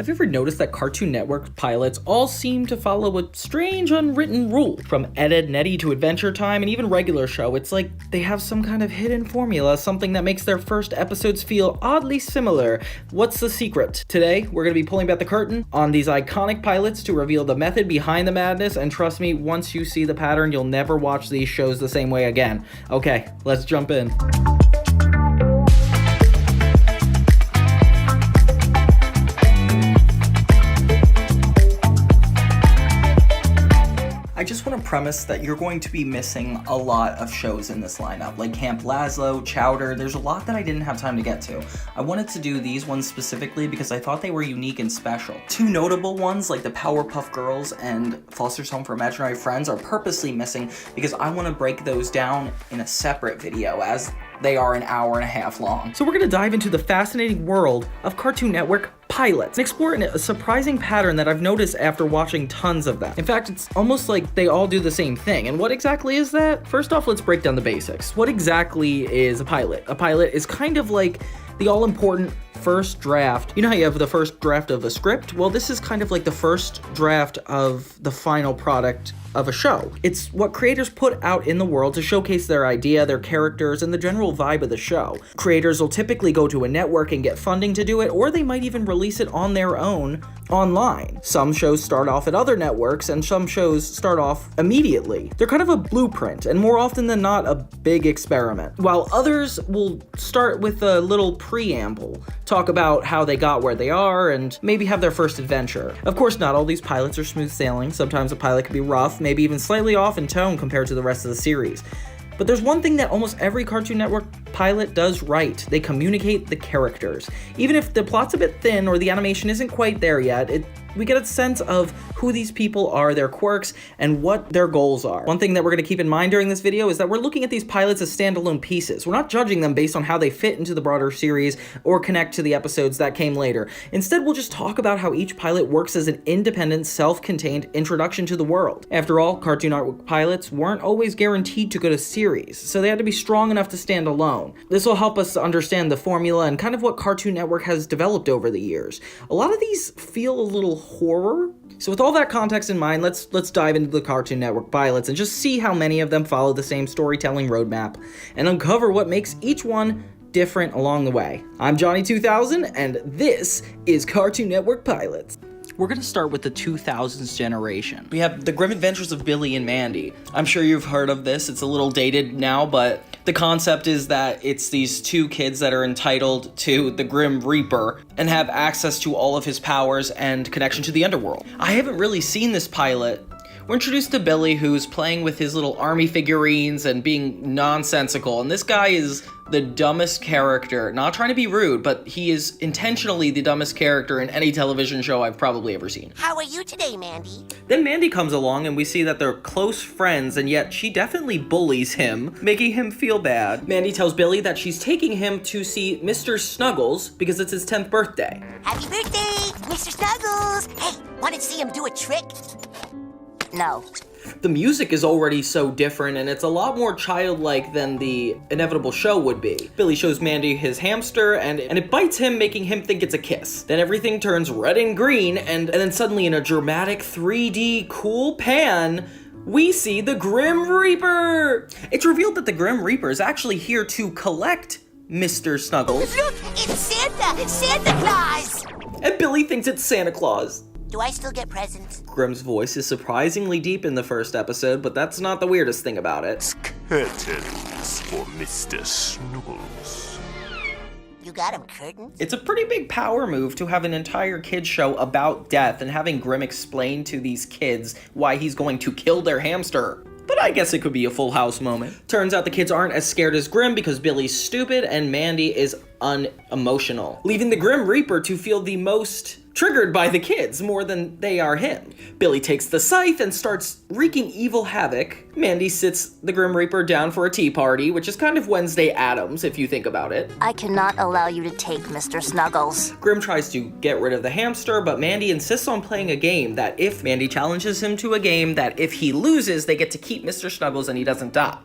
Have you ever noticed that Cartoon Network pilots all seem to follow a strange unwritten rule? From Ed, Edd n Eddy to Adventure Time and even regular show, it's like they have some kind of hidden formula, something that makes their first episodes feel oddly similar. What's the secret? Today, we're going to be pulling back the curtain on these iconic pilots to reveal the method behind the madness, and trust me, once you see the pattern, you'll never watch these shows the same way again. Okay, let's jump in. I just want to premise that you're going to be missing a lot of shows in this lineup, like Camp Lazlo, Chowder. There's a lot that I didn't have time to get to. I wanted to do these ones specifically because I thought they were unique and special. Two notable ones, like the Powerpuff Girls and Foster's Home for Imaginary Friends, are purposely missing because I want to break those down in a separate video, as they are an hour and a half long. So we're going to dive into the fascinating world of Cartoon Network pilots and explore a surprising pattern that I've noticed after watching tons of them. In fact, it's almost like they all do the same thing. And what exactly is that? First off, let's break down the basics. What exactly is a pilot? A pilot is kind of like the all-important first draft. You know how you have the first draft of a script? Well, this is kind of like the first draft of the final product of a show. It's what creators put out in the world to showcase their idea, their characters, and the general vibe of the show. Creators will typically go to a network and get funding to do it, or they might even release it on their own online. Some shows start off at other networks, and some shows start off immediately. They're kind of a blueprint, and more often than not, a big experiment. While others will start with a little preamble, talk about how they got where they are, and maybe have their first adventure. Of course, not all these pilots are smooth sailing. Sometimes a pilot can be rough, maybe even slightly off in tone compared to the rest of the series. But there's one thing that almost every Cartoon Network pilot does right. They communicate the characters. Even if the plot's a bit thin or the animation isn't quite there yet, we get a sense of who these people are, their quirks, and what their goals are. One thing that we're going to keep in mind during this video is that we're looking at these pilots as standalone pieces. We're not judging them based on how they fit into the broader series or connect to the episodes that came later. Instead, we'll just talk about how each pilot works as an independent, self-contained introduction to the world. After all, Cartoon Network pilots weren't always guaranteed to go to series, so they had to be strong enough to stand alone. This will help us understand the formula and kind of what Cartoon Network has developed over the years. A lot of these feel a little horror. So with all that context in mind, let's dive into the Cartoon Network pilots and just see how many of them follow the same storytelling roadmap and uncover what makes each one different along the way. I'm Johnny 2000, and this is Cartoon Network Pilots. We're going to start with the 2000s generation. We have The Grim Adventures of Billy and Mandy. I'm sure you've heard of this. It's a little dated now, but the concept is that it's these two kids that are entitled to the Grim Reaper and have access to all of his powers and connection to the underworld. I haven't really seen this pilot. We're introduced to Billy, who's playing with his little army figurines and being nonsensical, and this guy is the dumbest character. Not trying to be rude, but he is intentionally the dumbest character in any television show I've probably ever seen. How are you today, Mandy? Then Mandy comes along and we see that they're close friends, and yet she definitely bullies him, making him feel bad. Mandy tells Billy that she's taking him to see Mr. Snuggles because it's his 10th birthday. Happy birthday, Mr. Snuggles! Hey, want to see him do a trick? No. The music is already so different, and it's a lot more childlike than the inevitable show would be. Billy shows Mandy his hamster, and it bites him, making him think it's a kiss. Then everything turns red and green, and then suddenly in a dramatic 3D cool pan, we see the Grim Reaper! It's revealed that the Grim Reaper is actually here to collect Mr. Snuggles. Look, it's Santa! Santa Claus! And Billy thinks it's Santa Claus. Do I still get presents? Grimm's voice is surprisingly deep in the first episode, but that's not the weirdest thing about it. Curtains for Mr. Snuggles. You got him curtains? It's a pretty big power move to have an entire kids show about death and having Grimm explain to these kids why he's going to kill their hamster. But I guess it could be a Full House moment. Turns out the kids aren't as scared as Grimm because Billy's stupid and Mandy is unemotional, leaving the Grim Reaper to feel the most triggered by the kids more than they are him. Billy takes the scythe and starts wreaking evil havoc. Mandy sits the Grim Reaper down for a tea party, which is kind of Wednesday Addams if you think about it. I cannot allow you to take Mr. Snuggles. Grimm tries to get rid of the hamster, but Mandy insists on playing a game that if Mandy challenges him to a game, that if he loses, they get to keep Mr. Snuggles and he doesn't die.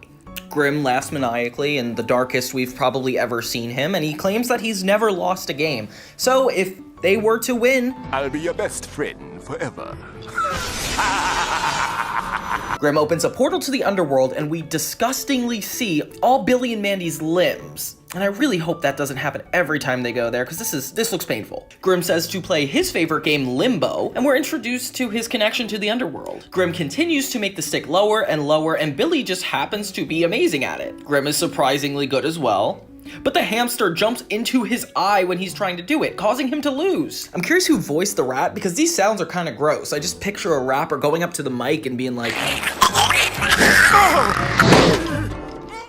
Grimm laughs maniacally in the darkest we've probably ever seen him, and he claims that he's never lost a game. So if they were to win, I'll be your best friend forever. Grimm opens a portal to the underworld and we disgustingly see all Billy and Mandy's limbs. And I really hope that doesn't happen every time they go there, because this looks painful. Grimm says to play his favorite game, Limbo, and we're introduced to his connection to the underworld. Grimm continues to make the stick lower and lower, and Billy just happens to be amazing at it. Grimm is surprisingly good as well. But the hamster jumps into his eye when he's trying to do it, causing him to lose. I'm curious who voiced the rat, because these sounds are kind of gross. I just picture a rapper going up to the mic and being like...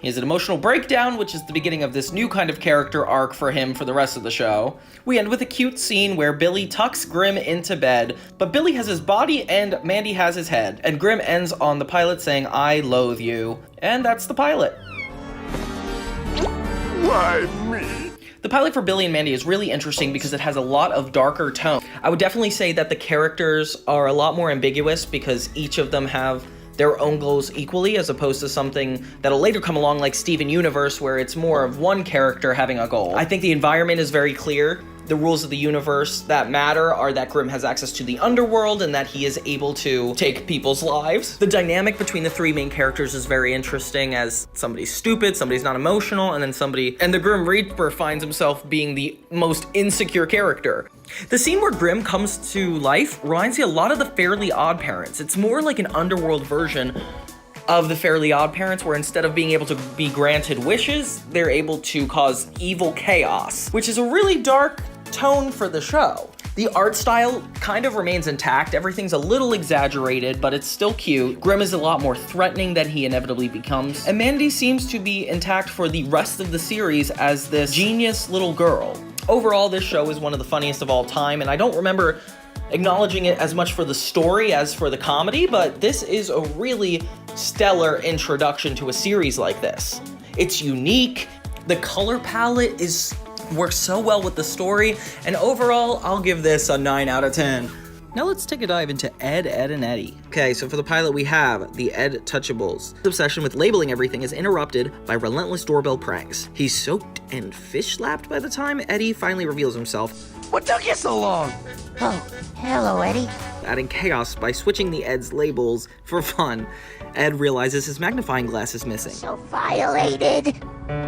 He has an emotional breakdown, which is the beginning of this new kind of character arc for him for the rest of the show. We end with a cute scene where Billy tucks Grimm into bed, but Billy has his body and Mandy has his head. And Grimm ends on the pilot saying, "I loathe you." And that's the pilot. Why me? The pilot for Billy and Mandy is really interesting because it has a lot of darker tone. I would definitely say that the characters are a lot more ambiguous because each of them have their own goals equally, as opposed to something that'll later come along like Steven Universe, where it's more of one character having a goal. I think the environment is very clear. The rules of the universe that matter are that Grimm has access to the underworld and that he is able to take people's lives. The dynamic between the three main characters is very interesting, as somebody's stupid, somebody's not emotional, and then the Grim Reaper finds himself being the most insecure character. The scene where Grimm comes to life reminds me a lot of the Fairly Odd Parents. It's more like an underworld version of the Fairly Odd Parents, where instead of being able to be granted wishes, they're able to cause evil chaos, which is a really dark tone for the show. The art style kind of remains intact. Everything's a little exaggerated, but it's still cute. Grimm is a lot more threatening than he inevitably becomes. And Mandy seems to be intact for the rest of the series as this genius little girl. Overall, this show is one of the funniest of all time, and I don't remember acknowledging it as much for the story as for the comedy, but this is a really stellar introduction to a series like this. It's unique. The color palette works so well with the story, and overall, I'll give this a 9 out of 10. Now let's take a dive into Ed, Edd, and Eddy. Okay, so for the pilot we have the Ed Touchables. His obsession with labeling everything is interrupted by relentless doorbell pranks. He's soaked and fish-slapped by the time Eddy finally reveals himself. What took you so long? Oh, hello, Eddy. Adding chaos by switching the Ed's labels for fun. Ed realizes his magnifying glass is missing, So violated.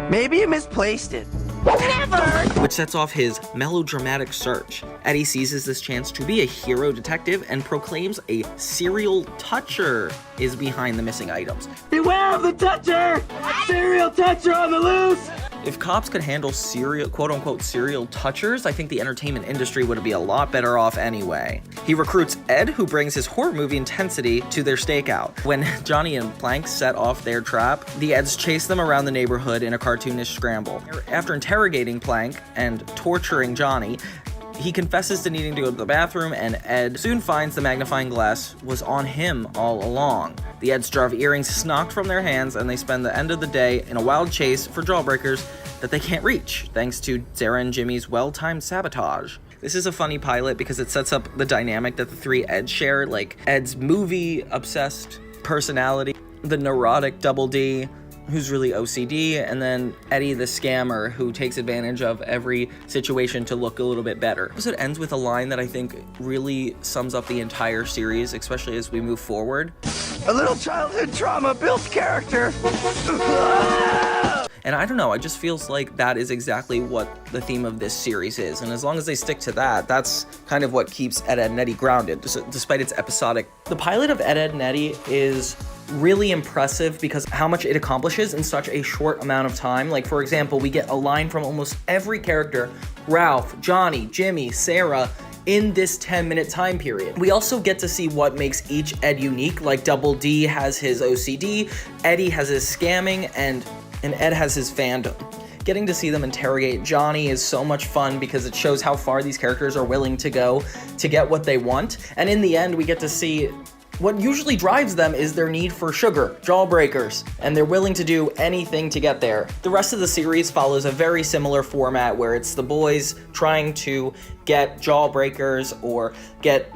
Maybe you misplaced it. Never. which sets off his melodramatic search. Eddy seizes this chance to be a hero detective and proclaims a serial toucher is behind the missing items. Beware of the toucher! Serial toucher on the loose! If cops could handle quote-unquote serial touchers, I think the entertainment industry would be a lot better off anyway. He recruits Ed, who brings his horror movie intensity to their stakeout. When Johnny and Plank set off their trap, the Eds chase them around the neighborhood in a cartoonish scramble. After interrogating Plank and torturing Johnny, he confesses to needing to go to the bathroom, and Ed soon finds the magnifying glass was on him all along. The Eds draw earrings snocked from their hands, and they spend the end of the day in a wild chase for jawbreakers that they can't reach, thanks to Sarah and Jimmy's well-timed sabotage. This is a funny pilot because it sets up the dynamic that the three Eds share, like Ed's movie-obsessed personality, the neurotic Double D, who's really OCD, and then Eddy the scammer, who takes advantage of every situation to look a little bit better. The episode ends with a line that I think really sums up the entire series, especially as we move forward. A little childhood trauma builds character. And I don't know, it just feels like that is exactly what the theme of this series is. And as long as they stick to that, that's kind of what keeps Ed, Edd, and Eddy grounded, despite its episodic. The pilot of Ed, Edd, and Eddy is really impressive because how much it accomplishes in such a short amount of time. Like, for example, we get a line from almost every character, Ralph, Johnny, Jimmy, Sarah, in this 10-minute time period. We also get to see what makes each Ed unique, like Double D has his OCD, Eddy has his scamming, and Ed has his fandom. Getting to see them interrogate Johnny is so much fun because it shows how far these characters are willing to go to get what they want. And in the end, we get to see what usually drives them is their need for sugar, jawbreakers, and they're willing to do anything to get there. The rest of the series follows a very similar format where it's the boys trying to get jawbreakers or get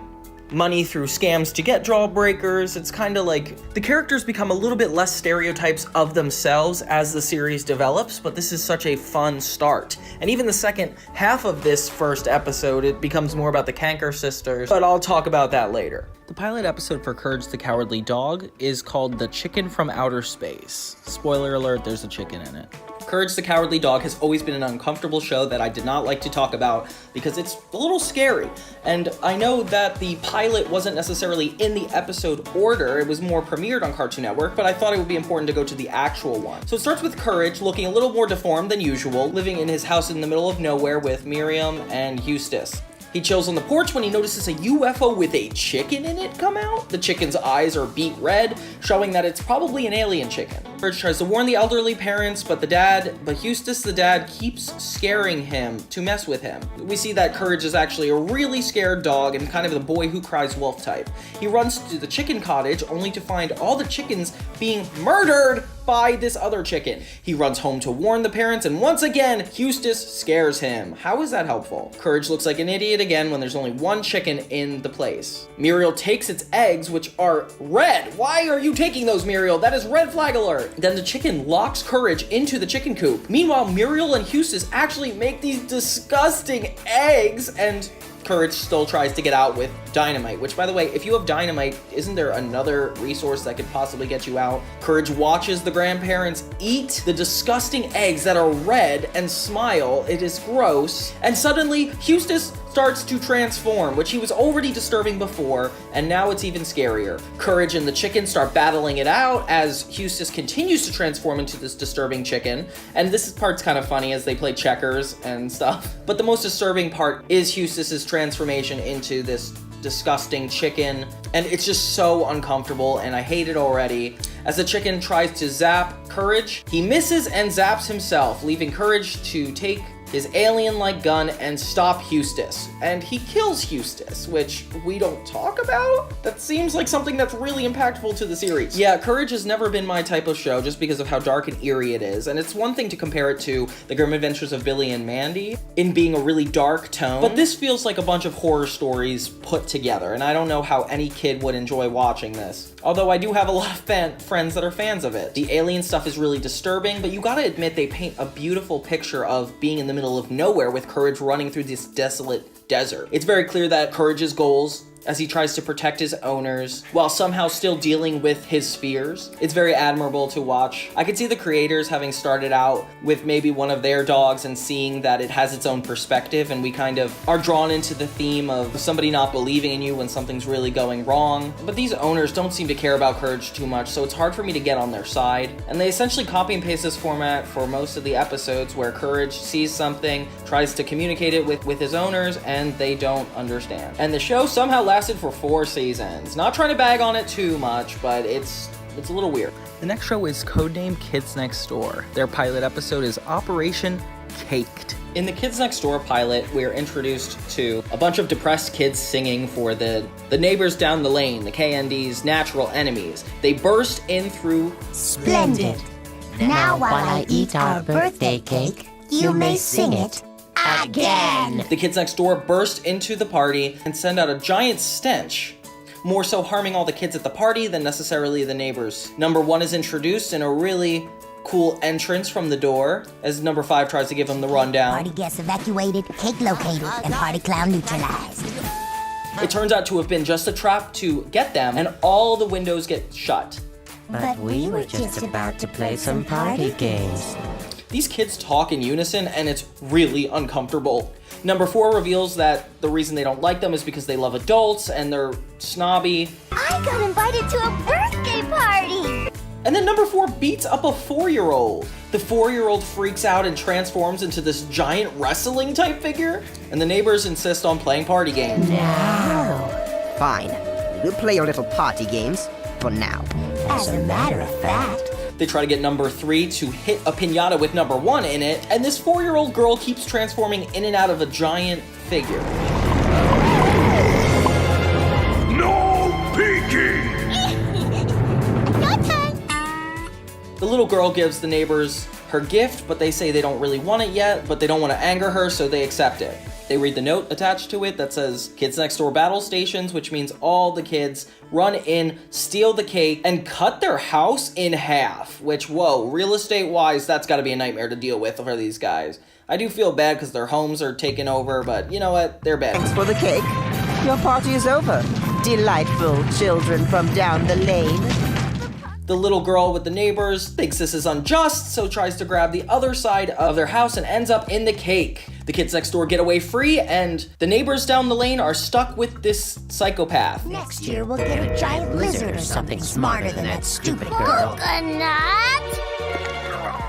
money through scams to get Jawbreakers. It's kind of like the characters become a little bit less stereotypes of themselves as the series develops, but this is such a fun start. And even the second half of this first episode, it becomes more about the Kanker sisters, but I'll talk about that later. The pilot episode for Courage the Cowardly Dog is called The Chicken from Outer Space. Spoiler alert, there's a chicken in it. Courage the Cowardly Dog has always been an uncomfortable show that I did not like to talk about because it's a little scary. And I know that the pilot wasn't necessarily in the episode order, it was more premiered on Cartoon Network, but I thought it would be important to go to the actual one. So it starts with Courage looking a little more deformed than usual, living in his house in the middle of nowhere with Miriam and Eustace. He chills on the porch when he notices a UFO with a chicken in it come out. The chicken's eyes are beet red, showing that it's probably an alien chicken. Courage tries to warn the elderly parents, but Eustace the dad keeps scaring him to mess with him. We see that Courage is actually a really scared dog and kind of the boy who cries wolf type. He runs to the chicken cottage only to find all the chickens being murdered by this other chicken. He runs home to warn the parents, and once again, Eustace scares him. How is that helpful? Courage looks like an idiot again when there's only one chicken in the place. Muriel takes its eggs, which are red. Why are you taking those, Muriel? That is red flag alert. Then the chicken locks Courage into the chicken coop. Meanwhile, Muriel and Eustace actually make these disgusting eggs, and Courage still tries to get out with dynamite, which, by the way, if you have dynamite, isn't there another resource that could possibly get you out? Courage watches the grandparents eat the disgusting eggs that are red and smile. It is gross. And suddenly, Eustace starts to transform, which he was already disturbing before, and now it's even scarier. Courage and the chicken start battling it out as Eustace continues to transform into this disturbing chicken, and this part's kind of funny as they play checkers and stuff. But the most disturbing part is Eustace's transformation into this disgusting chicken, and it's just so uncomfortable, and I hate it already. As the chicken tries to zap Courage, he misses and zaps himself, leaving Courage to take his alien-like gun and stop Eustace. And he kills Eustace, which we don't talk about? That seems like something that's really impactful to the series. Yeah, Courage has never been my type of show just because of how dark and eerie it is, and it's one thing to compare it to The Grim Adventures of Billy and Mandy in being a really dark tone, but this feels like a bunch of horror stories put together, and I don't know how any kid would enjoy watching this. Although I do have a lot of friends that are fans of it. The alien stuff is really disturbing, but you gotta admit they paint a beautiful picture of being in the middle of nowhere with Courage running through this desolate desert. It's very clear that Courage's goals as he tries to protect his owners while somehow still dealing with his fears. It's very admirable to watch. I could see the creators having started out with maybe one of their dogs and seeing that it has its own perspective, and we kind of are drawn into the theme of somebody not believing in you when something's really going wrong. But these owners don't seem to care about Courage too much, so it's hard for me to get on their side. And they essentially copy and paste this format for most of the episodes where Courage sees something, tries to communicate it with his owners, and they don't understand. And the show somehow lasted for 4 seasons. Not trying to bag on it too much, but it's a little weird. The next show is codenamed Kids Next Door. Their pilot episode is Operation Caked. In the Kids Next Door pilot, we're introduced to a bunch of depressed kids singing for the neighbors down the lane, the KND's natural enemies. They burst in through Splendid. Now while I eat our birthday cake, you may sing it again. The kids next door burst into the party and send out a giant stench, more so harming all the kids at the party than necessarily the neighbors. Number 1 is introduced in a really cool entrance from the door as number 5 tries to give him the rundown. Party guests evacuated, cake located, and party clown neutralized. It turns out to have been just a trap to get them, and all the windows get shut. But we were just about to play some party games. These kids talk in unison, and it's really uncomfortable. Number 4 reveals that the reason they don't like them is because they love adults and they're snobby. I got invited to a birthday party! And then number 4 beats up a 4-year-old. The 4-year-old freaks out and transforms into this giant wrestling type figure, and the neighbors insist on playing party games. Now, Fine. We'll play our little party games for now. as a matter of fact, They try to get number 3 to hit a piñata with number 1 in it, and this 4-year-old girl keeps transforming in and out of a giant figure. No peeking! The little girl gives the neighbors her gift, but they say they don't really want it yet, but they don't want to anger her, so they accept it. They read the note attached to it that says Kids Next Door Battle Stations, which means all the kids run in, steal the cake, and cut their house in half, which, whoa, real estate-wise, that's gotta be a nightmare to deal with for these guys. I do feel bad because their homes are taken over, but you know what? They're bad. Thanks for the cake. Your party is over. Delightful children from down the lane. The little girl with the neighbors thinks this is unjust, so tries to grab the other side of their house and ends up in the cake. The kids next door get away free, and the neighbors down the lane are stuck with this psychopath. Next year we'll get a giant lizard or something smarter than that stupid girl. Coconut!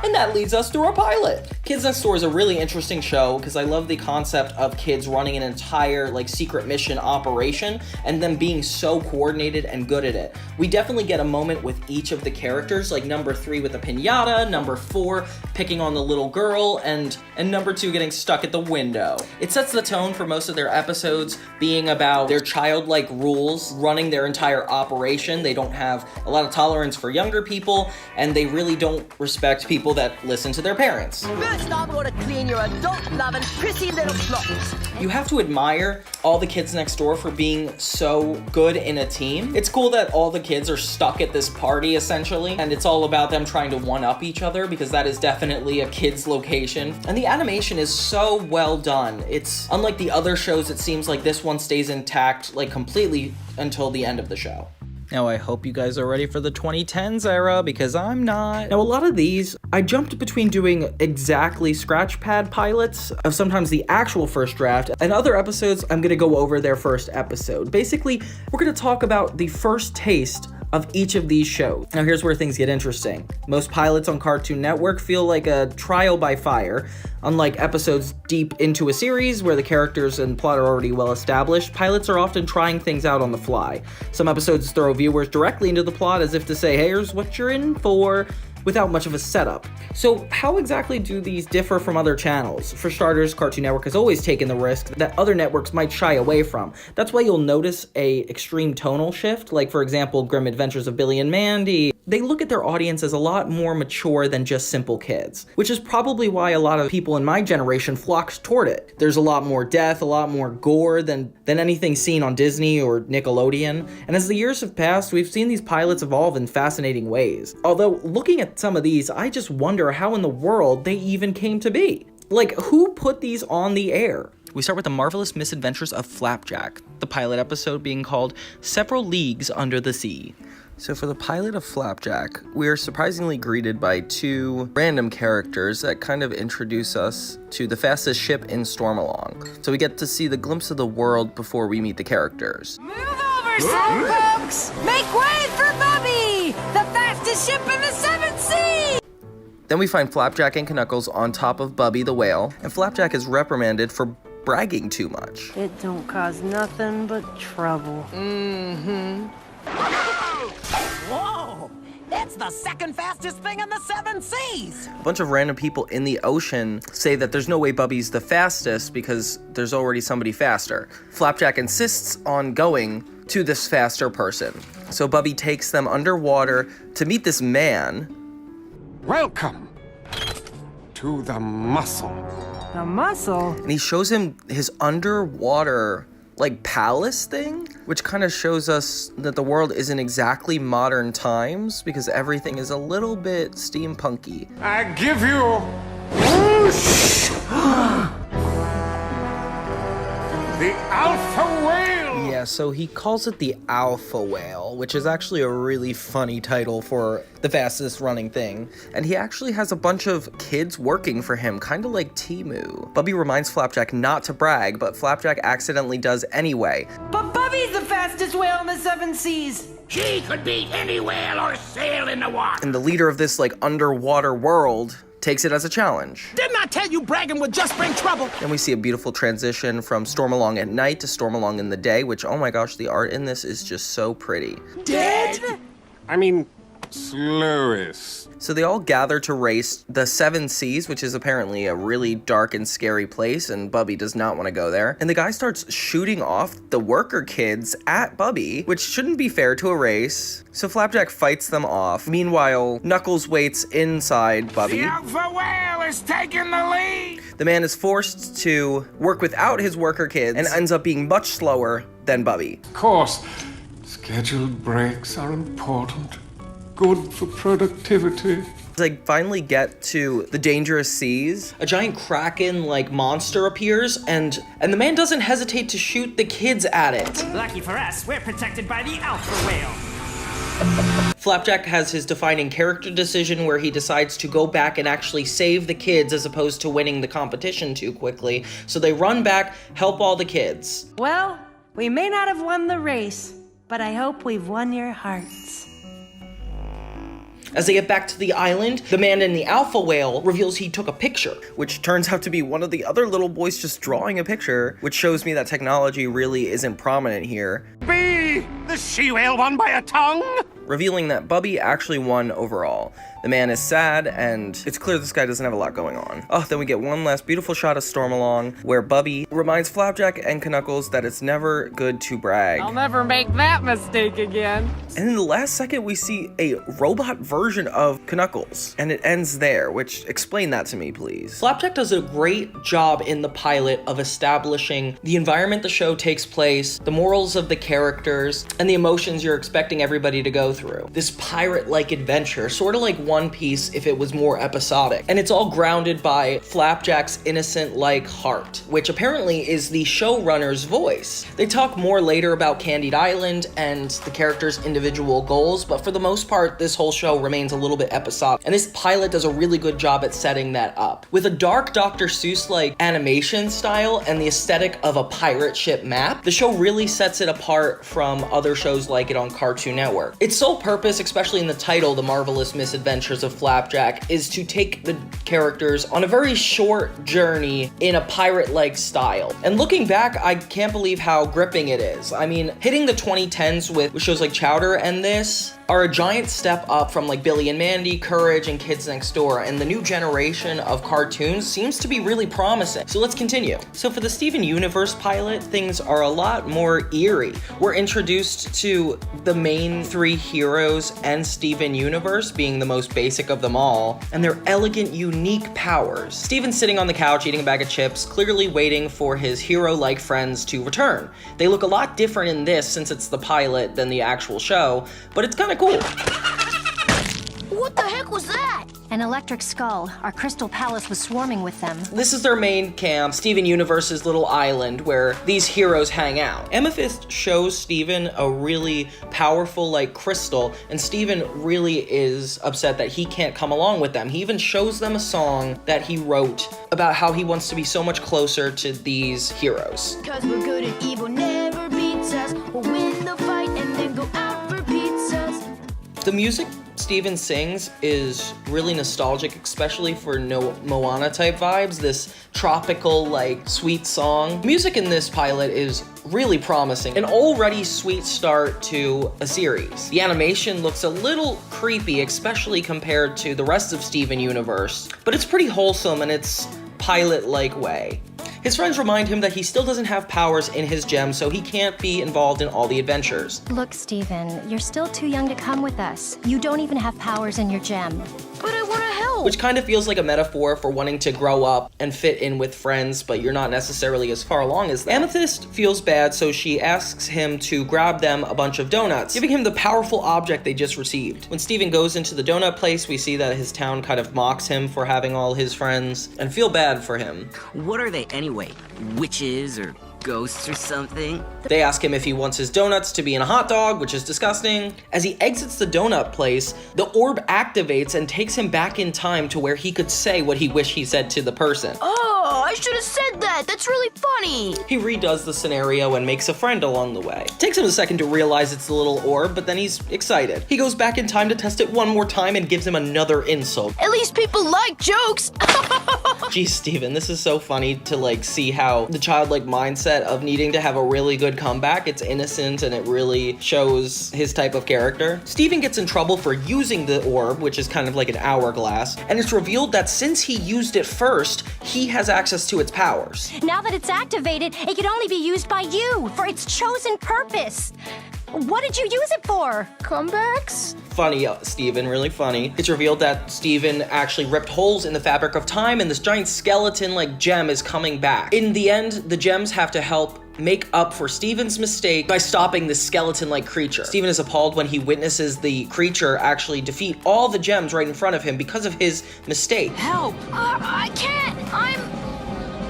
And that leads us to our pilot. Kids Next Door is a really interesting show because I love the concept of kids running an entire like secret mission operation and them being so coordinated and good at it. We definitely get a moment with each of the characters, like number 3 with the piñata, number 4 picking on the little girl, and number 2 getting stuck at the window. It sets the tone for most of their episodes being about their childlike rules running their entire operation. They don't have a lot of tolerance for younger people, and they really don't respect people that listen to their parents. First, I'm gonna clean your adult-loving, prissy little plots. You have to admire all the kids next door for being so good in a team. It's cool that all the kids are stuck at this party, essentially, and it's all about them trying to one-up each other, because that is definitely a kid's location. And the animation is so well done. It's unlike the other shows, it seems like this one stays intact, like completely until the end of the show. Now, I hope you guys are ready for the 2010s era, because I'm not. Now, a lot of these, I jumped between doing exactly scratch pad pilots of sometimes the actual first draft, and other episodes, I'm gonna go over their first episode. Basically, we're gonna talk about the first taste of each of these shows. Now, here's where things get interesting. Most pilots on Cartoon Network feel like a trial by fire. Unlike episodes deep into a series where the characters and plot are already well established, pilots are often trying things out on the fly. Some episodes throw viewers directly into the plot as if to say, hey, here's what you're in for, without much of a setup. So how exactly do these differ from other channels? For starters, Cartoon Network has always taken the risk that other networks might shy away from. That's why you'll notice a extreme tonal shift, like for example, Grim Adventures of Billy and Mandy. They look at their audience as a lot more mature than just simple kids, which is probably why a lot of people in my generation flocks toward it. There's a lot more death, a lot more gore than anything seen on Disney or Nickelodeon. And as the years have passed, we've seen these pilots evolve in fascinating ways. Although, looking at some of these, I just wonder how in the world they even came to be. Like, who put these on the air? We start with the marvelous misadventures of Flapjack, the pilot episode being called Several Leagues Under the Sea. So for the pilot of Flapjack, we are surprisingly greeted by 2 random characters that kind of introduce us to the fastest ship in Stormalong. So we get to see the glimpse of the world before we meet the characters. Move over, some folks! Make way for Bubby, the fastest ship in the 7th sea! Then we find Flapjack and Knuckles on top of Bubby the whale, and Flapjack is reprimanded for bragging too much. It don't cause nothing but trouble. Whoa! That's the 2nd fastest thing in the 7 seas! A bunch of random people in the ocean say that there's no way Bubby's the fastest because there's already somebody faster. Flapjack insists on going to this faster person. So Bubby takes them underwater to meet this man. Welcome to the muscle. The muscle? And he shows him his underwater, like, palace thing, which kind of shows us that the world isn't exactly modern times because everything is a little bit steampunky. I give you the alpha whale. Yeah, so he calls it the Alpha Whale, which is actually a really funny title for the fastest running thing. And he actually has a bunch of kids working for him, kind of like Timu. Bubby reminds Flapjack not to brag, but Flapjack accidentally does anyway. But Bubby's the fastest whale in the 7 seas! She could beat any whale or sail in the water. And the leader of this, like, underwater world takes it as a challenge. Didn't I tell you bragging would just bring trouble? Then we see a beautiful transition from Stormalong at night to Stormalong in the day, which, oh my gosh, the art in this is just so pretty. Dead? I mean, slowest. So they all gather to race the 7 seas, which is apparently a really dark and scary place, and Bubby does not want to go there. And the guy starts shooting off the worker kids at Bubby, which shouldn't be fair to a race. So Flapjack fights them off. Meanwhile, Knuckles waits inside Bubby. The alpha whale is taking the lead. the man is forced to work without his worker kids and ends up being much slower than Bubby. Of course, scheduled breaks are important. Good for productivity. As I finally get to the dangerous seas, a giant kraken-like monster appears, and the man doesn't hesitate to shoot the kids at it. Lucky for us, we're protected by the alpha whale. Flapjack has his defining character decision where he decides to go back and actually save the kids as opposed to winning the competition too quickly. So they run back, help all the kids. Well, we may not have won the race, but I hope we've won your hearts. As they get back to the island, the man in the alpha whale reveals he took a picture, which turns out to be one of the other little boys just drawing a picture, which shows me that technology really isn't prominent here. B, the she whale won by a tongue. Revealing that Bubby actually won overall. The man is sad, and it's clear this guy doesn't have a lot going on. Oh, then we get one last beautiful shot of Stormalong, where Bubby reminds Flapjack and Knuckles that it's never good to brag. I'll never make that mistake again. And in the last second, we see a robot version of Knuckles, and it ends there, which, explain that to me, please. Flapjack does a great job in the pilot of establishing the environment the show takes place, the morals of the characters, and the emotions you're expecting everybody to go through. This pirate-like adventure, sort of like One Piece if it was more episodic. And it's all grounded by Flapjack's innocent-like heart, which apparently is the showrunner's voice. They talk more later about Candied Island and the characters' individual goals, but for the most part, this whole show remains a little bit episodic. And this pilot does a really good job at setting that up. With a dark Dr. Seuss-like animation style and the aesthetic of a pirate ship map, the show really sets it apart from other shows like it on Cartoon Network. Its sole purpose, especially in the title, The Marvelous Misadventures of Flapjack, is to take the characters on a very short journey in a pirate-like style. And looking back, I can't believe how gripping it is. I mean, hitting the 2010s with shows like Chowder and this are a giant step up from like Billy and Mandy, Courage, and Kids Next Door, and the new generation of cartoons seems to be really promising. So let's continue. So for the Steven Universe pilot, things are a lot more eerie. We're introduced to the main three heroes and Steven Universe being the most basic of them all, and their elegant, unique powers. Steven's sitting on the couch eating a bag of chips, clearly waiting for his hero-like friends to return. They look a lot different in this since it's the pilot than the actual show, but it's kind of cool. What the heck was that? An electric skull. Our crystal palace was swarming with them. This is their main camp, Steven Universe's little island where these heroes hang out. Amethyst shows Steven a really powerful like crystal, and Steven really is upset that he can't come along with them. He even shows them a song that he wrote about how he wants to be so much closer to these heroes. 'Cause we're good and evil never beats us. We'll win the fight and then go out for pizzas. The music Steven sings is really nostalgic, especially for Moana type vibes, this tropical, like, sweet song. Music in this pilot is really promising, an already sweet start to a series. The animation looks a little creepy, especially compared to the rest of Steven Universe, but it's pretty wholesome in its pilot-like way. His friends remind him that he still doesn't have powers in his gem, so he can't be involved in all the adventures. Look, Steven, you're still too young to come with us. You don't even have powers in your gem. But I want to help. Which kind of feels like a metaphor for wanting to grow up and fit in with friends, but you're not necessarily as far along as them. Amethyst feels bad, so she asks him to grab them a bunch of donuts, giving him the powerful object they just received. When Steven goes into the donut place, we see that his town kind of mocks him for having all his friends, and feel bad for him. What are they anyway? Witches or ghosts or something? They ask him if he wants his donuts to be in a hot dog, which is disgusting. As he exits the donut place, the orb activates and takes him back in time to where he could say what he wished he said to the person. Oh, I should have said that. That's really funny. He redoes the scenario and makes a friend along the way. It takes him a second to realize it's the little orb, but then he's excited. He goes back in time to test it one more time and gives him another insult. At least people like jokes. Geez, Steven, this is so funny to like see how the childlike mindset of needing to have a really good comeback. It's innocent and it really shows his type of character. Steven gets in trouble for using the orb, which is kind of like an hourglass, and it's revealed that since he used it first, he has access to its powers. Now that it's activated, it can only be used by you for its chosen purpose. What did you use it for? Comebacks? Funny, Steven, really funny. It's revealed that Steven actually ripped holes in the fabric of time and this giant skeleton-like gem is coming back. In the end, the gems have to help make up for Steven's mistake by stopping this skeleton-like creature. Steven is appalled when he witnesses the creature actually defeat all the gems right in front of him because of his mistake. Help! I can't! I'm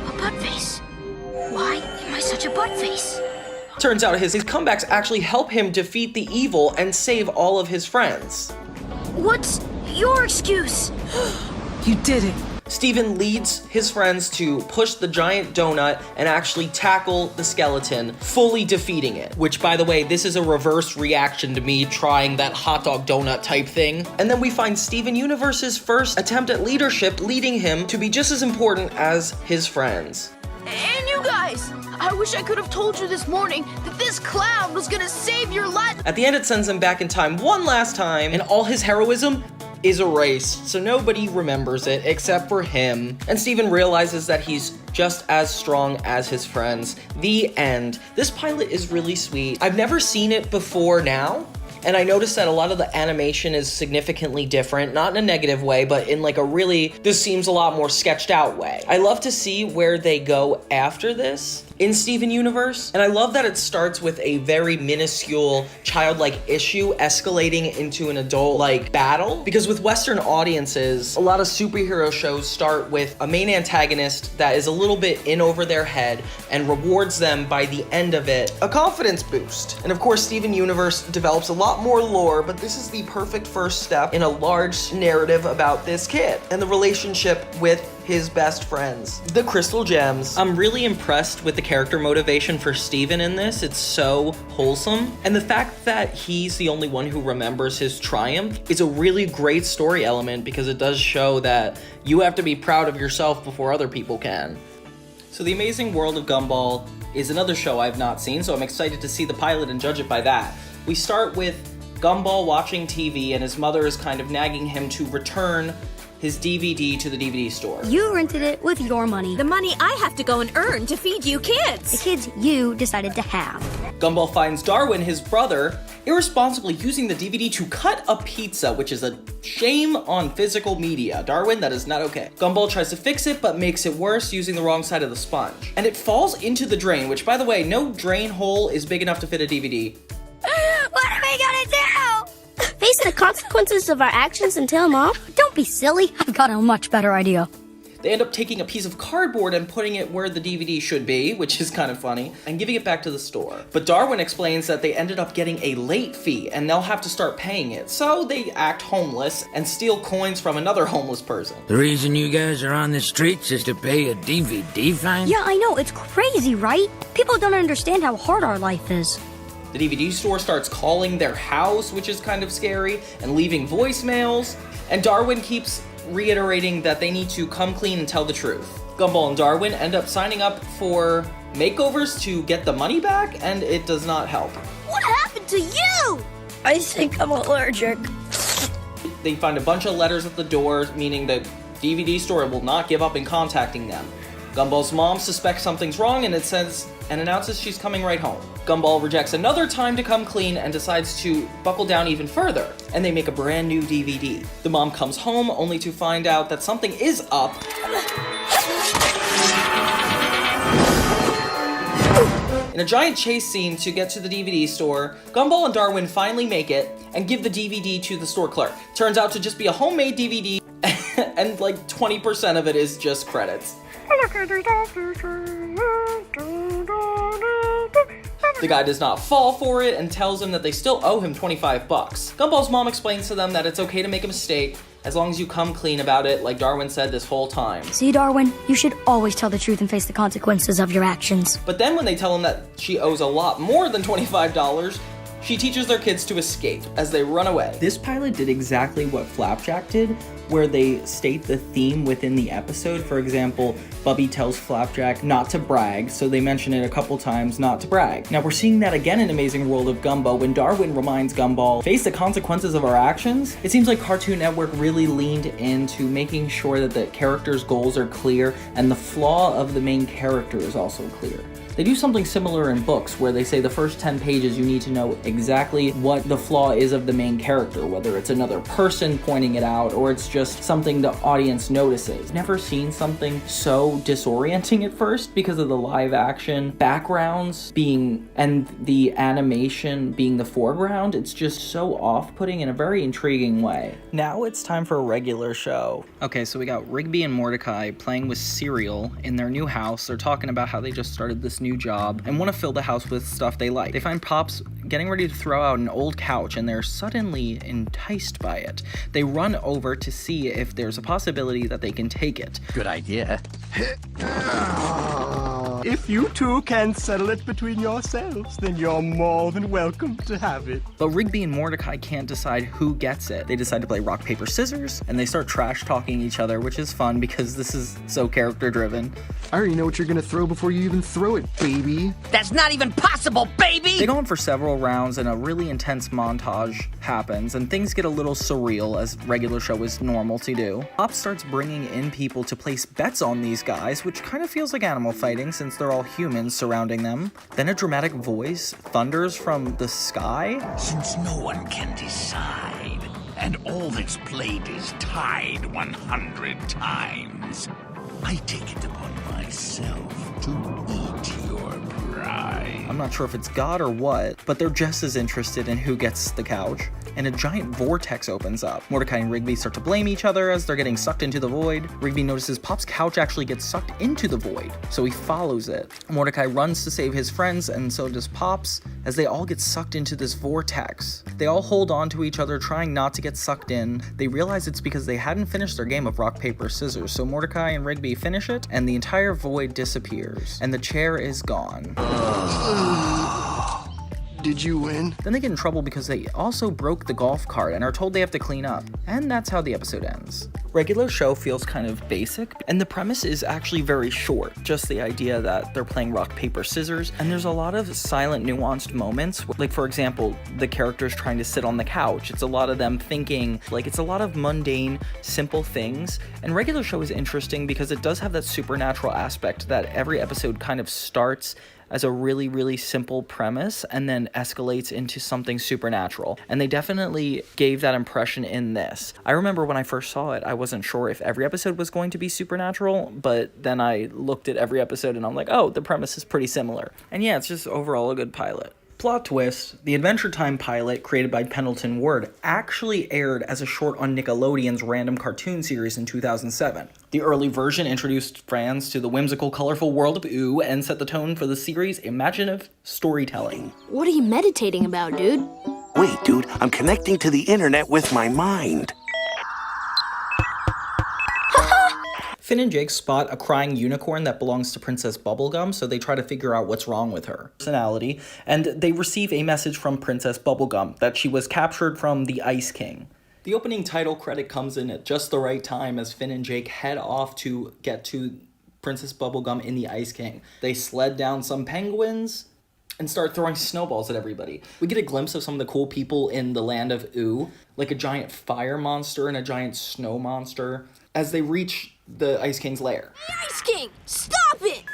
a buttface. Why am I such a buttface? Turns out his comebacks actually help him defeat the evil and save all of his friends. What's your excuse? You did it. Steven leads his friends to push the giant donut and actually tackle the skeleton, fully defeating it. Which, by the way, this is a reverse reaction to me trying that hot dog donut type thing. And then we find Steven Universe's first attempt at leadership, leading him to be just as important as his friends. And you guys! I wish I could have told you this morning that this clown was gonna save your life! At the end, it sends him back in time one last time, and all his heroism is erased, so nobody remembers it except for him. And Steven realizes that he's just as strong as his friends. The end. This pilot is really sweet. I've never seen it before now, and I noticed that a lot of the animation is significantly different, not in a negative way, but in like a really, this seems a lot more sketched out way. I love to see where they go after this in Steven Universe, and I love that it starts with a very minuscule childlike issue escalating into an adult-like battle, because with Western audiences, a lot of superhero shows start with a main antagonist that is a little bit in over their head and rewards them by the end of it a confidence boost. And of course, Steven Universe develops a lot more lore, but this is the perfect first step in a large narrative about this kid and the relationship with his best friends, the Crystal Gems. I'm really impressed with the character motivation for Steven in this. It's so wholesome. And the fact that he's the only one who remembers his triumph is a really great story element, because it does show that you have to be proud of yourself before other people can. So The Amazing World of Gumball is another show I've not seen, so I'm excited to see the pilot and judge it by that. We start with Gumball watching TV, and his mother is kind of nagging him to return his DVD to the DVD store. You rented it with your money. The money I have to go and earn to feed you kids. The kids you decided to have. Gumball finds Darwin, his brother, irresponsibly using the DVD to cut a pizza, which is a shame on physical media. Darwin, that is not okay. Gumball tries to fix it, but makes it worse using the wrong side of the sponge. And it falls into the drain, which, by the way, no drain hole is big enough to fit a DVD. What are we gonna do? Face the consequences of our actions and tell them off? Don't be silly. I've got a much better idea. They end up taking a piece of cardboard and putting it where the DVD should be, which is kind of funny, and giving it back to the store. But Darwin explains that they ended up getting a late fee and they'll have to start paying it. So they act homeless and steal coins from another homeless person. The reason you guys are on the streets is to pay a DVD fine? Yeah, I know. It's crazy, right? People don't understand how hard our life is. The DVD store starts calling their house, which is kind of scary, and leaving voicemails. And Darwin keeps reiterating that they need to come clean and tell the truth. Gumball and Darwin end up signing up for makeovers to get the money back, and it does not help. What happened to you? I think I'm allergic. They find a bunch of letters at the door, meaning the DVD store will not give up in contacting them. Gumball's mom suspects something's wrong and announces she's coming right home. Gumball rejects another time to come clean and decides to buckle down even further, and they make a brand new DVD. The mom comes home only to find out that something is up. In a giant chase scene to get to the DVD store, Gumball and Darwin finally make it and give the DVD to the store clerk. Turns out to just be a homemade DVD, and like 20% of it is just credits. The guy does not fall for it and tells him that they still owe him $25. Gumball's mom explains to them that it's okay to make a mistake as long as you come clean about it, like Darwin said this whole time. See, Darwin, you should always tell the truth and face the consequences of your actions. But then when they tell him that she owes a lot more than $25, she teaches their kids to escape as they run away. This pilot did exactly what Flapjack did, where they state the theme within the episode. For example, Bubby tells Flapjack not to brag, so they mention it a couple times, not to brag. Now we're seeing that again in Amazing World of Gumball when Darwin reminds Gumball, face the consequences of our actions. It seems like Cartoon Network really leaned into making sure that the characters' goals are clear and the flaw of the main character is also clear. They do something similar in books where they say the first 10 pages you need to know exactly what the flaw is of the main character, whether it's another person pointing it out or it's just something the audience notices. Never seen something so disorienting at first because of the live action backgrounds being and the animation being the foreground. It's just so off-putting in a very intriguing way. Now it's time for a regular show. Okay, so we got Rigby and Mordecai playing with cereal in their new house. They're talking about how they just started this new job and want to fill the house with stuff they like. They find Pops getting ready to throw out an old couch and they're suddenly enticed by it. They run over to see if there's a possibility that they can take it. Good idea. If you two can settle it between yourselves, then you're more than welcome to have it. But Rigby and Mordecai can't decide who gets it. They decide to play rock, paper, scissors, and they start trash talking each other, which is fun because this is so character driven. I already know what you're gonna throw before you even throw it, baby. That's not even possible, baby! They go on for several rounds and a really intense montage happens and things get a little surreal as regular show is normal to do. Pop starts bringing in people to place bets on these guys, which kind of feels like animal fighting since they're all humans surrounding them. Then a dramatic voice thunders from the sky. Since no one can decide, and all that's played is tied 100 times, I take it upon myself to eat your pride. I'm not sure if it's God or what, but they're just as interested in who gets the couch. And a giant vortex opens up. Mordecai and Rigby start to blame each other as they're getting sucked into the void. Rigby notices Pop's couch actually gets sucked into the void, so he follows it. Mordecai runs to save his friends, and so does Pops, as they all get sucked into this vortex. They all hold on to each other, trying not to get sucked in. They realize it's because they hadn't finished their game of rock, paper, scissors, so Mordecai and Rigby finish it, and the entire void disappears, and the chair is gone. Did you win? Then they get in trouble because they also broke the golf cart and are told they have to clean up. And that's how the episode ends. Regular show feels kind of basic, and the premise is actually very short. Just the idea that they're playing rock, paper, scissors, and there's a lot of silent, nuanced moments. Like, for example, the characters trying to sit on the couch. It's a lot of them thinking, like, it's a lot of mundane, simple things. And regular show is interesting because it does have that supernatural aspect that every episode kind of starts as a really, really simple premise and then escalates into something supernatural. And they definitely gave that impression in this. I remember when I first saw it, I wasn't sure if every episode was going to be supernatural, but then I looked at every episode and I'm like, oh, the premise is pretty similar. And yeah, it's just overall a good pilot. Plot twist, the Adventure Time pilot created by Pendleton Ward actually aired as a short on Nickelodeon's random cartoon series in 2007. The early version introduced fans to the whimsical, colorful world of Ooh and set the tone for the series' imaginative storytelling. What are you meditating about, dude? Wait, dude, I'm connecting to the internet with my mind. Finn and Jake spot a crying unicorn that belongs to Princess Bubblegum, so they try to figure out what's wrong with her personality, and they receive a message from Princess Bubblegum that she was captured from the Ice King. The opening title credit comes in at just the right time as Finn and Jake head off to get to Princess Bubblegum in the Ice King. They sled down some penguins and start throwing snowballs at everybody. We get a glimpse of some of the cool people in the land of Ooh, like a giant fire monster and a giant snow monster, as they reach the Ice King's lair. Ice King, stop it!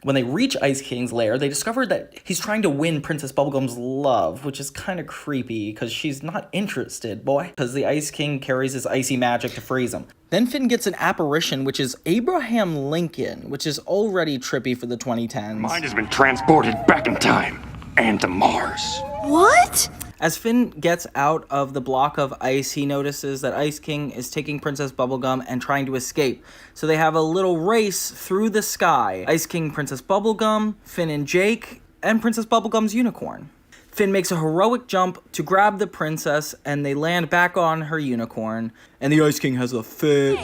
When they reach Ice King's lair, they discover that he's trying to win Princess Bubblegum's love, which is kind of creepy because she's not interested, boy. Because the Ice King carries his icy magic to freeze him. Then Finn gets an apparition, which is Abraham Lincoln, which is already trippy for the 2010s. Mine has been transported back in time and to Mars. What? As Finn gets out of the block of ice, he notices that Ice King is taking Princess Bubblegum and trying to escape. So they have a little race through the sky. Ice King, Princess Bubblegum, Finn and Jake, and Princess Bubblegum's unicorn. Finn makes a heroic jump to grab the princess, and they land back on her unicorn. And the Ice King has a fit.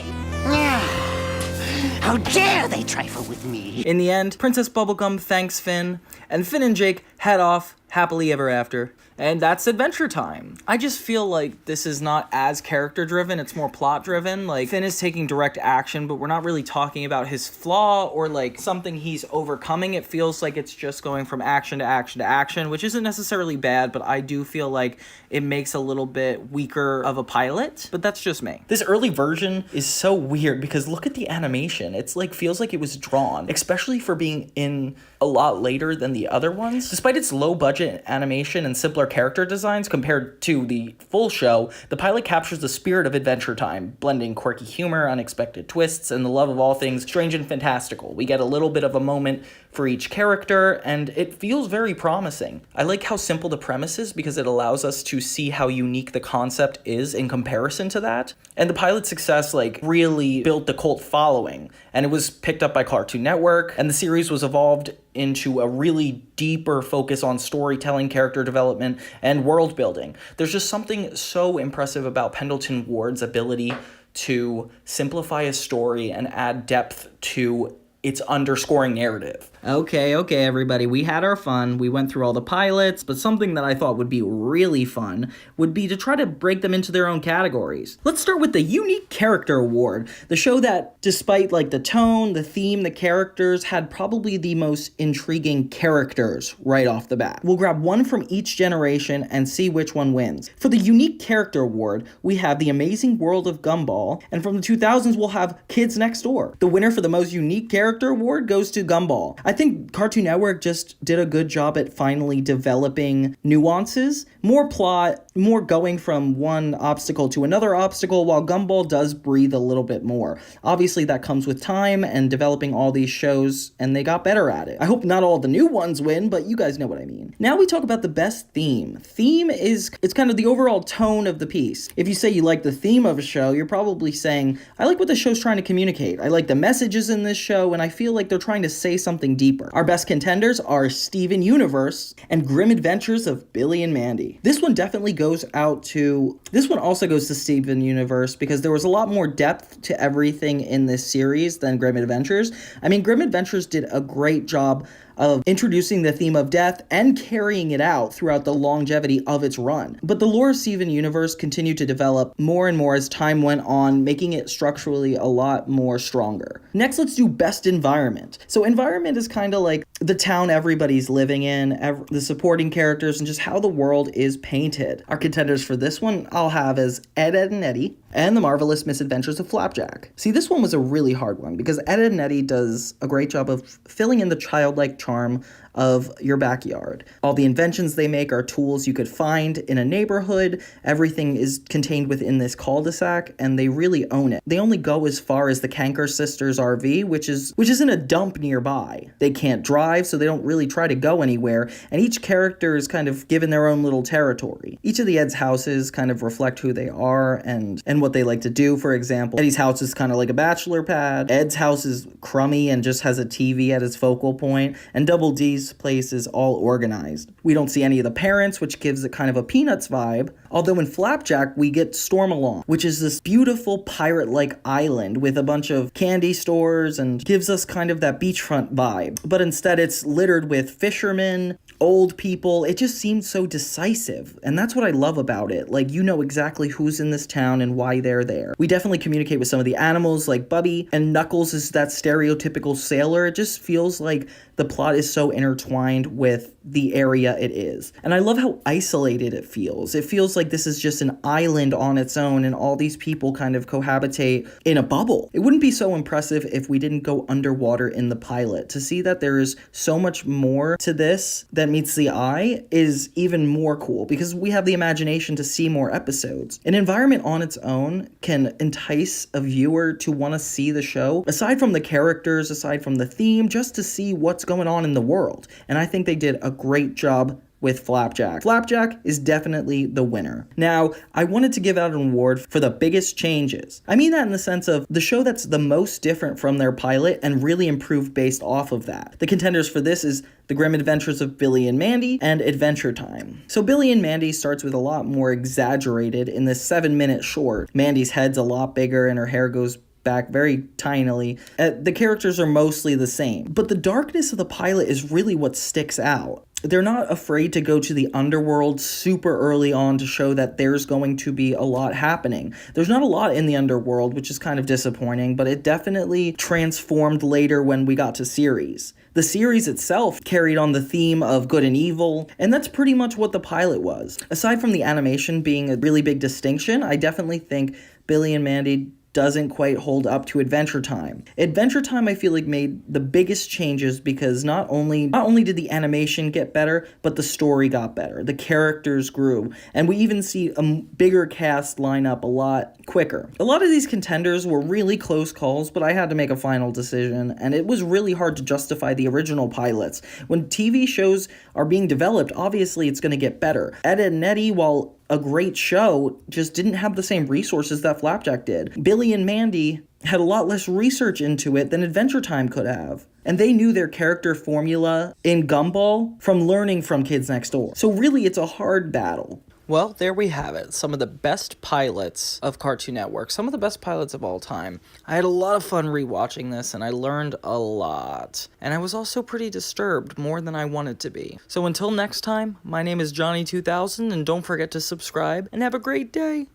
How dare they trifle with me? In the end, Princess Bubblegum thanks Finn, and Finn and Jake head off, happily ever after. And that's Adventure Time. I just feel like this is not as character driven, it's more plot driven. Like, Finn is taking direct action, but we're not really talking about his flaw or like something he's overcoming. It feels like it's just going from action to action to action, which isn't necessarily bad, but I do feel like it makes a little bit weaker of a pilot, but that's just me. This early version is so weird because look at the animation. It's like, feels like it was drawn, especially for being in a lot later than the other ones. Despite its low budget animation and simpler character designs compared to the full show, the pilot captures the spirit of Adventure Time, blending quirky humor, unexpected twists, and the love of all things strange and fantastical. We get a little bit of a moment for each character, and it feels very promising. I like how simple the premise is because it allows us to see how unique the concept is in comparison to that. And the pilot's success like really built the cult following, and it was picked up by Cartoon Network, and the series was evolved into a really deeper focus on storytelling, character development, and world building. There's just something so impressive about Pendleton Ward's ability to simplify a story and add depth to its underscoring narrative. Okay, everybody, we had our fun. We went through all the pilots, but something that I thought would be really fun would be to try to break them into their own categories. Let's start with the Unique Character Award, the show that, despite like the tone, the theme, the characters, had probably the most intriguing characters right off the bat. We'll grab one from each generation and see which one wins. For the Unique Character Award, we have The Amazing World of Gumball, and from the 2000s, we'll have Kids Next Door. The winner for the most unique character award goes to Gumball. I think Cartoon Network just did a good job at finally developing nuances, more plot, more going from one obstacle to another obstacle, while Gumball does breathe a little bit more. Obviously, that comes with time and developing all these shows, and they got better at it. I hope not all the new ones win, but you guys know what I mean. Now we talk about the best theme. Theme is, it's kind of the overall tone of the piece. If you say you like the theme of a show, you're probably saying, I like what the show's trying to communicate. I like the messages in this show, and I feel like they're trying to say something deeper. Our best contenders are Steven Universe and Grim Adventures of Billy and Mandy. This one definitely goes out to, this one also goes to Steven Universe because there was a lot more depth to everything in this series than Grim Adventures. I mean, Grim Adventures did a great job of introducing the theme of death and carrying it out throughout the longevity of its run. But the lore of Steven Universe continued to develop more and more as time went on, making it structurally a lot more stronger. Next, let's do Best Environment. So environment is kind of like the town everybody's living in, the supporting characters, and just how the world is painted. Our contenders for this one I'll have as Ed, Edd, and Eddy, and The Marvelous Misadventures of Flapjack. See, this one was a really hard one because Ed, Edd, and Eddy does a great job of filling in the childlike charm of your backyard. All the inventions they make are tools you could find in a neighborhood. Everything is contained within this cul-de-sac, and they really own it. They only go as far as the Kanker Sisters RV, which is in a dump nearby. They can't drive, so they don't really try to go anywhere, and each character is kind of given their own little territory. Each of the Ed's houses kind of reflect who they are and what they like to do. For example, Eddie's house is kind of like a bachelor pad. Ed's house is crummy and just has a TV at its focal point, and Double D's place is all organized. We don't see any of the parents, which gives it kind of a Peanuts vibe. Although in Flapjack, we get Stormalong, which is this beautiful pirate-like island with a bunch of candy stores and gives us kind of that beachfront vibe. But instead, it's littered with fishermen, old people. It just seems so decisive, and that's what I love about it. Like, you know exactly who's in this town and why they're there. We definitely communicate with some of the animals, like Bubby, and Knuckles is that stereotypical sailor. It just feels like the plot is so intertwined with the area it is. And I love how isolated it feels. It feels like this is just an island on its own, and all these people kind of cohabitate in a bubble. It wouldn't be so impressive if we didn't go underwater in the pilot. To see that there is so much more to this that meets the eye is even more cool, because we have the imagination to see more episodes. An environment on its own can entice a viewer to want to see the show, aside from the characters, aside from the theme, just to see what's going on in the world. And I think they did a great job with Flapjack. Flapjack is definitely the winner. Now, I wanted to give out an award for the biggest changes. I mean that in the sense of the show that's the most different from their pilot and really improved based off of that. The contenders for this is The Grim Adventures of Billy and Mandy and Adventure Time. So Billy and Mandy starts with a lot more exaggerated in this 7-minute short. Mandy's head's a lot bigger and her hair goes back very tinily. The characters are mostly the same, but the darkness of the pilot is really what sticks out. they're not afraid to go to the underworld super early on to show that there's going to be a lot happening. There's not a lot in the underworld, which is kind of disappointing, but it definitely transformed later when we got to series. The series itself carried on the theme of good and evil, and that's pretty much what the pilot was. Aside from the animation being a really big distinction, I definitely think Billy and Mandy doesn't quite hold up to Adventure Time. Adventure Time, I feel like, made the biggest changes because not only did the animation get better, but the story got better. The characters grew, and we even see a bigger cast line up a lot quicker. A lot of these contenders were really close calls, but I had to make a final decision, and it was really hard to justify the original pilots. When TV shows are being developed, obviously it's going to get better. Ed and Eddy, while a great show, just didn't have the same resources that Flapjack did. Billy and Mandy had a lot less research into it than Adventure Time could have. And they knew their character formula in Gumball from learning from Kids Next Door. So really, it's a hard battle. Well, there we have it. Some of the best pilots of Cartoon Network. Some of the best pilots of all time. I had a lot of fun rewatching this, and I learned a lot. And I was also pretty disturbed, more than I wanted to be. So until next time, my name is Johnny2000, and don't forget to subscribe, and have a great day.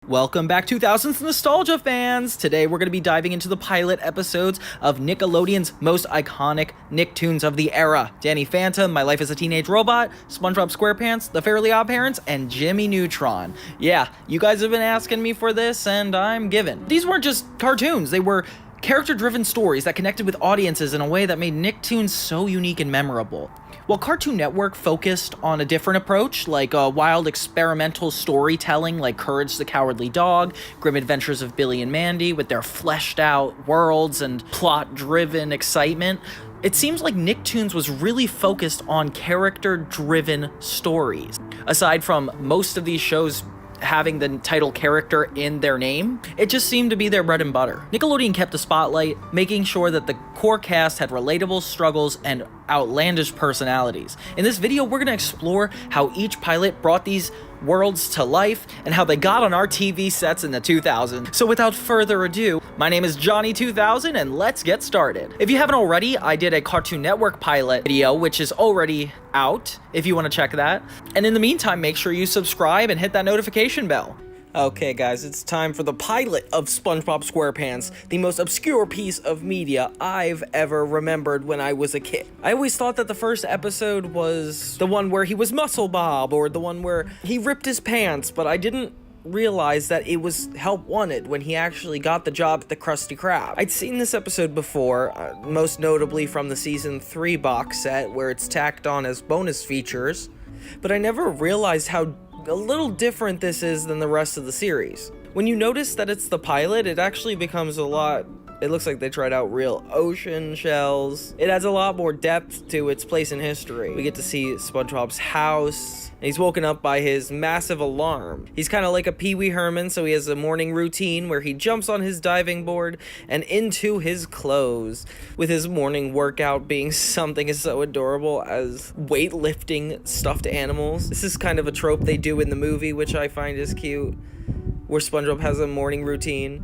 Welcome back, 2000s Nostalgia fans! Today we're going to be diving into the pilot episodes of Nickelodeon's most iconic Nicktoons of the era. Danny Phantom, My Life as a Teenage Robot, SpongeBob SquarePants, The Fairly OddParents, and Jimmy Neutron. Yeah, you guys have been asking me for this, and I'm giving. These weren't just cartoons, they were character-driven stories that connected with audiences in a way that made Nicktoons so unique and memorable. While Cartoon Network focused on a different approach, like wild experimental storytelling like Courage the Cowardly Dog, Grim Adventures of Billy and Mandy with their fleshed-out worlds and plot-driven excitement, it seems like Nicktoons was really focused on character-driven stories. Aside from most of these shows having the title character in their name, it just seemed to be their bread and butter. Nickelodeon kept the spotlight, making sure that the core cast had relatable struggles and outlandish personalities. In this video, we're going to explore how each pilot brought these worlds to life and how they got on our TV sets in the 2000s. So without further ado, my name is Johnny2000 and let's get started. If you haven't already, I did a Cartoon Network pilot video, which is already out if you want to check that. And in the meantime, make sure you subscribe and hit that notification bell. Okay guys, it's time for the pilot of SpongeBob SquarePants, the most obscure piece of media I've ever remembered when I was a kid. I always thought that the first episode was the one where he was Muscle Bob, or the one where he ripped his pants, but I didn't realize that it was Help Wanted when he actually got the job at the Krusty Krab. I'd seen this episode before, most notably from the Season 3 box set, where it's tacked on as bonus features, but I never realized how a little different this is than the rest of the series. When you notice that it's the pilot, it actually becomes a lot. It looks like they tried out real ocean shells. It adds a lot more depth to its place in history. We get to see SpongeBob's house, and he's woken up by his massive alarm. He's kind of like a Pee Wee Herman, so he has a morning routine where he jumps on his diving board and into his clothes, with his morning workout being something as so adorable as weightlifting stuffed animals. This is kind of a trope they do in the movie, which I find is cute, where SpongeBob has a morning routine,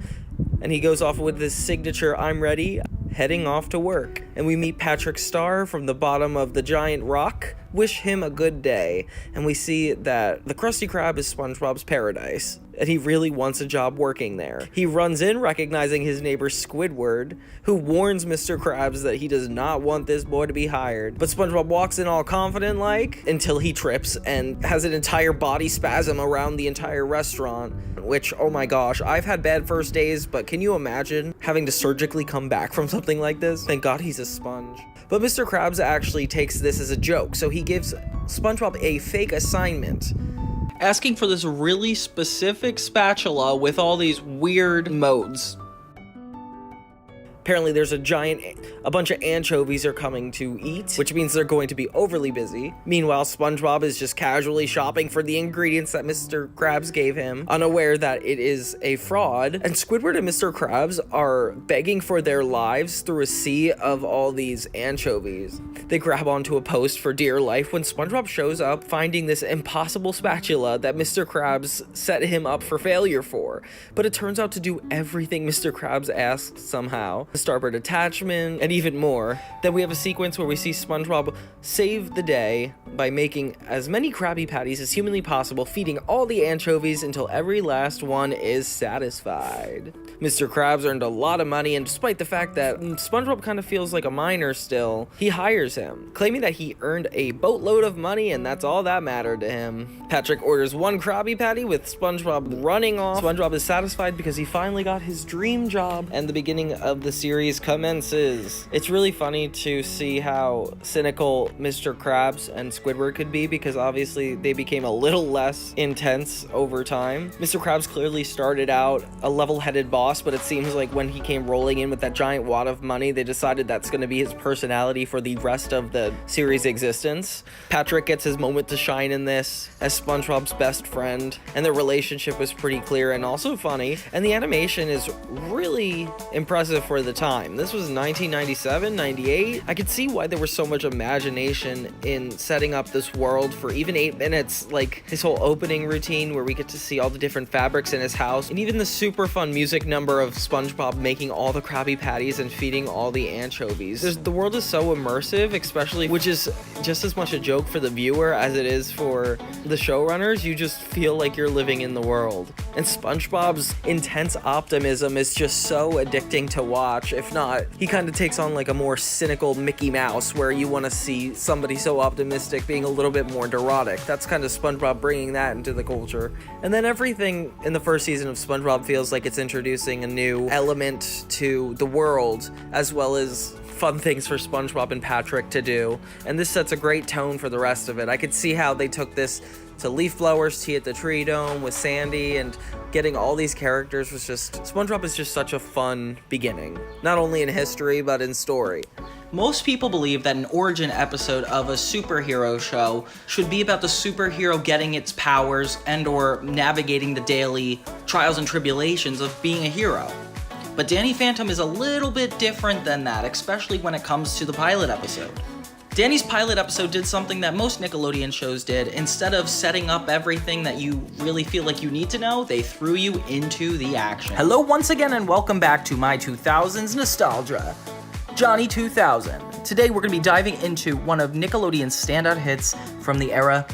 and he goes off with his signature "I'm ready," heading off to work. And we meet Patrick Star from the bottom of the giant rock, wish him a good day, and we see that the Krusty Krab is SpongeBob's paradise, and he really wants a job working there. He runs in recognizing his neighbor Squidward, who warns Mr. Krabs that he does not want this boy to be hired. But SpongeBob walks in all confident like, until he trips and has an entire body spasm around the entire restaurant, which, oh my gosh, I've had bad first days, but can you imagine having to surgically come back from something like this? Thank God he's a sponge. But Mr. Krabs actually takes this as a joke, so he gives SpongeBob a fake assignment, asking for this really specific spatula with all these weird modes. Apparently there's a bunch of anchovies are coming to eat, which means they're going to be overly busy. Meanwhile, SpongeBob is just casually shopping for the ingredients that Mr. Krabs gave him, unaware that it is a fraud. And Squidward and Mr. Krabs are begging for their lives through a sea of all these anchovies. They grab onto a post for dear life when SpongeBob shows up, finding this impossible spatula that Mr. Krabs set him up for failure for. But it turns out to do everything Mr. Krabs asked somehow. the starboard attachment, and even more. Then we have a sequence where we see SpongeBob save the day by making as many Krabby Patties as humanly possible, feeding all the anchovies until every last one is satisfied. Mr. Krabs earned a lot of money, and despite the fact that SpongeBob kind of feels like a minor still, he hires him, claiming that he earned a boatload of money and that's all that mattered to him. Patrick orders one Krabby Patty with SpongeBob running off. SpongeBob is satisfied because he finally got his dream job, and the beginning of the series commences. It's really funny to see how cynical Mr. Krabs and Squidward could be, because obviously they became a little less intense over time. Mr. Krabs clearly started out a level-headed boss, but it seems like when he came rolling in with that giant wad of money, they decided that's going to be his personality for the rest of the series' existence. Patrick gets his moment to shine in this as SpongeBob's best friend, and their relationship was pretty clear and also funny, and the animation is really impressive for the time. This was 1997, 98. I could see why there was so much imagination in setting up this world for even 8 minutes, like his whole opening routine where we get to see all the different fabrics in his house, and even the super fun music number of SpongeBob making all the Krabby Patties and feeding all the anchovies. The world is so immersive, especially, which is just as much a joke for the viewer as it is for the showrunners. You just feel like you're living in the world. And SpongeBob's intense optimism is just so addicting to watch. If not, he kind of takes on like a more cynical Mickey Mouse, where you want to see somebody so optimistic being a little bit more neurotic. That's kind of SpongeBob bringing that into the culture. And then everything in the first season of SpongeBob feels like it's introducing a new element to the world, as well as fun things for SpongeBob and Patrick to do, and this sets a great tone for the rest of it. I could see how they took this to Leaf Blowers, Tea at the Tree Dome with Sandy, and getting all these characters was just... SpongeBob is just such a fun beginning, not only in history, but in story. Most people believe that an origin episode of a superhero show should be about the superhero getting its powers and or navigating the daily trials and tribulations of being a hero. But Danny Phantom is a little bit different than that, especially when it comes to the pilot episode. Danny's pilot episode did something that most Nickelodeon shows did. Instead of setting up everything that you really feel like you need to know, they threw you into the action. Hello once again and welcome back to my 2000s Nostalgia. Johnny 2000. Today we're going to be diving into one of Nickelodeon's standout hits from the era,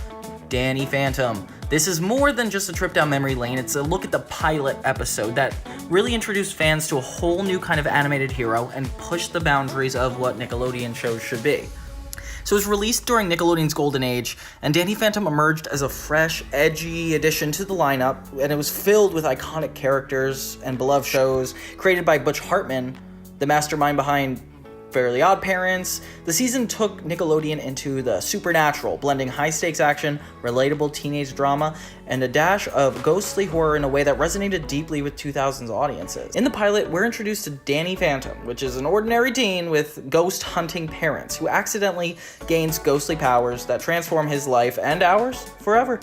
Danny Phantom. This is more than just a trip down memory lane, it's a look at the pilot episode that really introduced fans to a whole new kind of animated hero and pushed the boundaries of what Nickelodeon shows should be. So it was released during Nickelodeon's golden age, and Danny Phantom emerged as a fresh, edgy addition to the lineup, and it was filled with iconic characters and beloved shows created by Butch Hartman, the mastermind behind Fairly Odd Parents. The season took Nickelodeon into the supernatural, blending high-stakes action, relatable teenage drama, and a dash of ghostly horror in a way that resonated deeply with 2000s audiences. In the pilot, we're introduced to Danny Phantom, which is an ordinary teen with ghost-hunting parents who accidentally gains ghostly powers that transform his life and ours forever.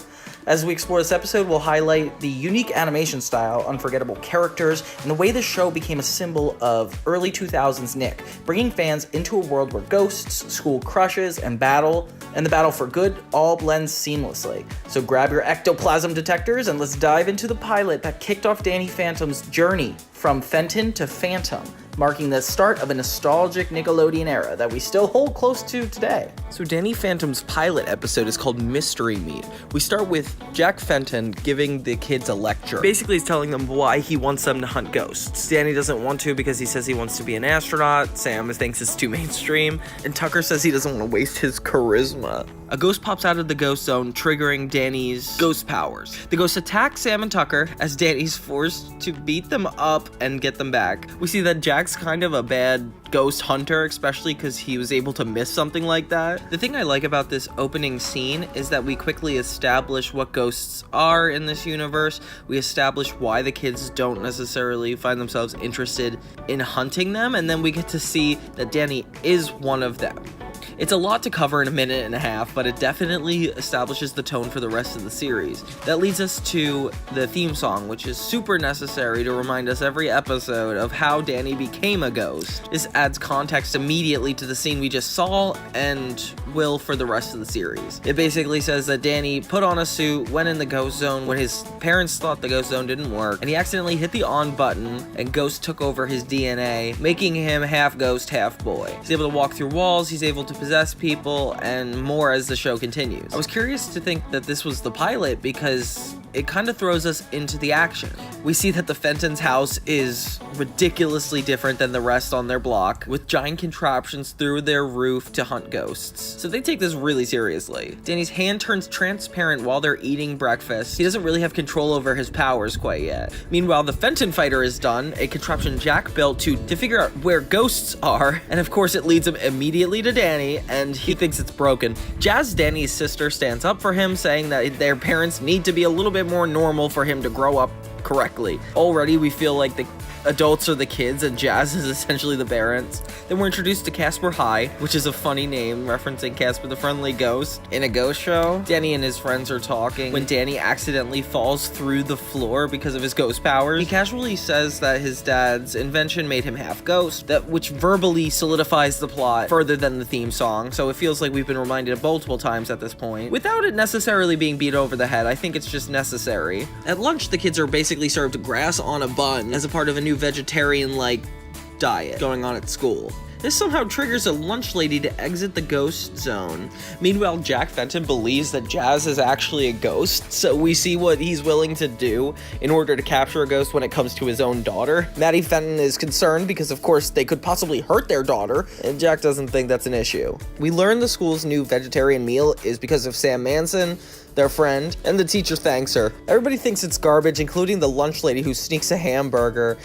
As we explore this episode, we'll highlight the unique animation style, unforgettable characters, and the way the show became a symbol of early 2000s Nick, bringing fans into a world where ghosts, school crushes, and the battle for good all blends seamlessly. So grab your ectoplasm detectors and let's dive into the pilot that kicked off Danny Phantom's journey from Fenton to Phantom, marking the start of a nostalgic Nickelodeon era that we still hold close to today. So Danny Phantom's pilot episode is called Mystery Meat. We start with Jack Fenton giving the kids a lecture. Basically, he's telling them why he wants them to hunt ghosts. Danny doesn't want to because he says he wants to be an astronaut, Sam thinks it's too mainstream, and Tucker says he doesn't want to waste his charisma. A ghost pops out of the ghost zone, triggering Danny's ghost powers. The ghosts attack Sam and Tucker as Danny's forced to beat them up and get them back. We see that Jack's kind of a bad ghost hunter, especially because he was able to miss something like that. The thing I like about this opening scene is that we quickly establish what ghosts are in this universe. We establish why the kids don't necessarily find themselves interested in hunting them, and then we get to see that Danny is one of them. It's a lot to cover in a minute and a half, but it definitely establishes the tone for the rest of the series. That leads us to the theme song, which is super necessary to remind us every episode of how Danny became a ghost. This adds context immediately to the scene we just saw and will for the rest of the series. It basically says that Danny put on a suit, went in the ghost zone when his parents thought the ghost zone didn't work, and he accidentally hit the on button, and ghost took over his DNA, making him half ghost, half boy. He's able to walk through walls, he's able to possess people, and more as the show continues. I was curious to think that this was the pilot because it kind of throws us into the action. We see that the Fenton's house is ridiculously different than the rest on their block, with giant contraptions through their roof to hunt ghosts. So they take this really seriously. Danny's hand turns transparent while they're eating breakfast. He doesn't really have control over his powers quite yet. Meanwhile, the Fenton fighter is done, a contraption Jack built to figure out where ghosts are, and of course it leads him immediately to Danny, and he thinks it's broken. Jazz, Danny's sister, stands up for him, saying that their parents need to be a little bit more normal for him to grow up correctly. Already we feel like the adults are the kids and Jazz is essentially the parents. Then we're introduced to Casper High, which is a funny name referencing Casper the Friendly Ghost in a ghost show. Danny and his friends are talking when Danny accidentally falls through the floor because of his ghost powers. He casually says that his dad's invention made him half ghost, which verbally solidifies the plot further than the theme song, so it feels like we've been reminded multiple times at this point. Without it necessarily being beat over the head, I think it's just necessary. At lunch, the kids are basically served grass on a bun as a part of a new vegetarian-like diet going on at school. This somehow triggers a lunch lady to exit the ghost zone. Meanwhile, Jack Fenton believes that Jazz is actually a ghost, so we see what he's willing to do in order to capture a ghost when it comes to his own daughter. Maddie Fenton is concerned because, of course, they could possibly hurt their daughter, and Jack doesn't think that's an issue. We learn the school's new vegetarian meal is because of Sam Manson, their friend, and the teacher thanks her. Everybody thinks it's garbage, including the lunch lady who sneaks a hamburger,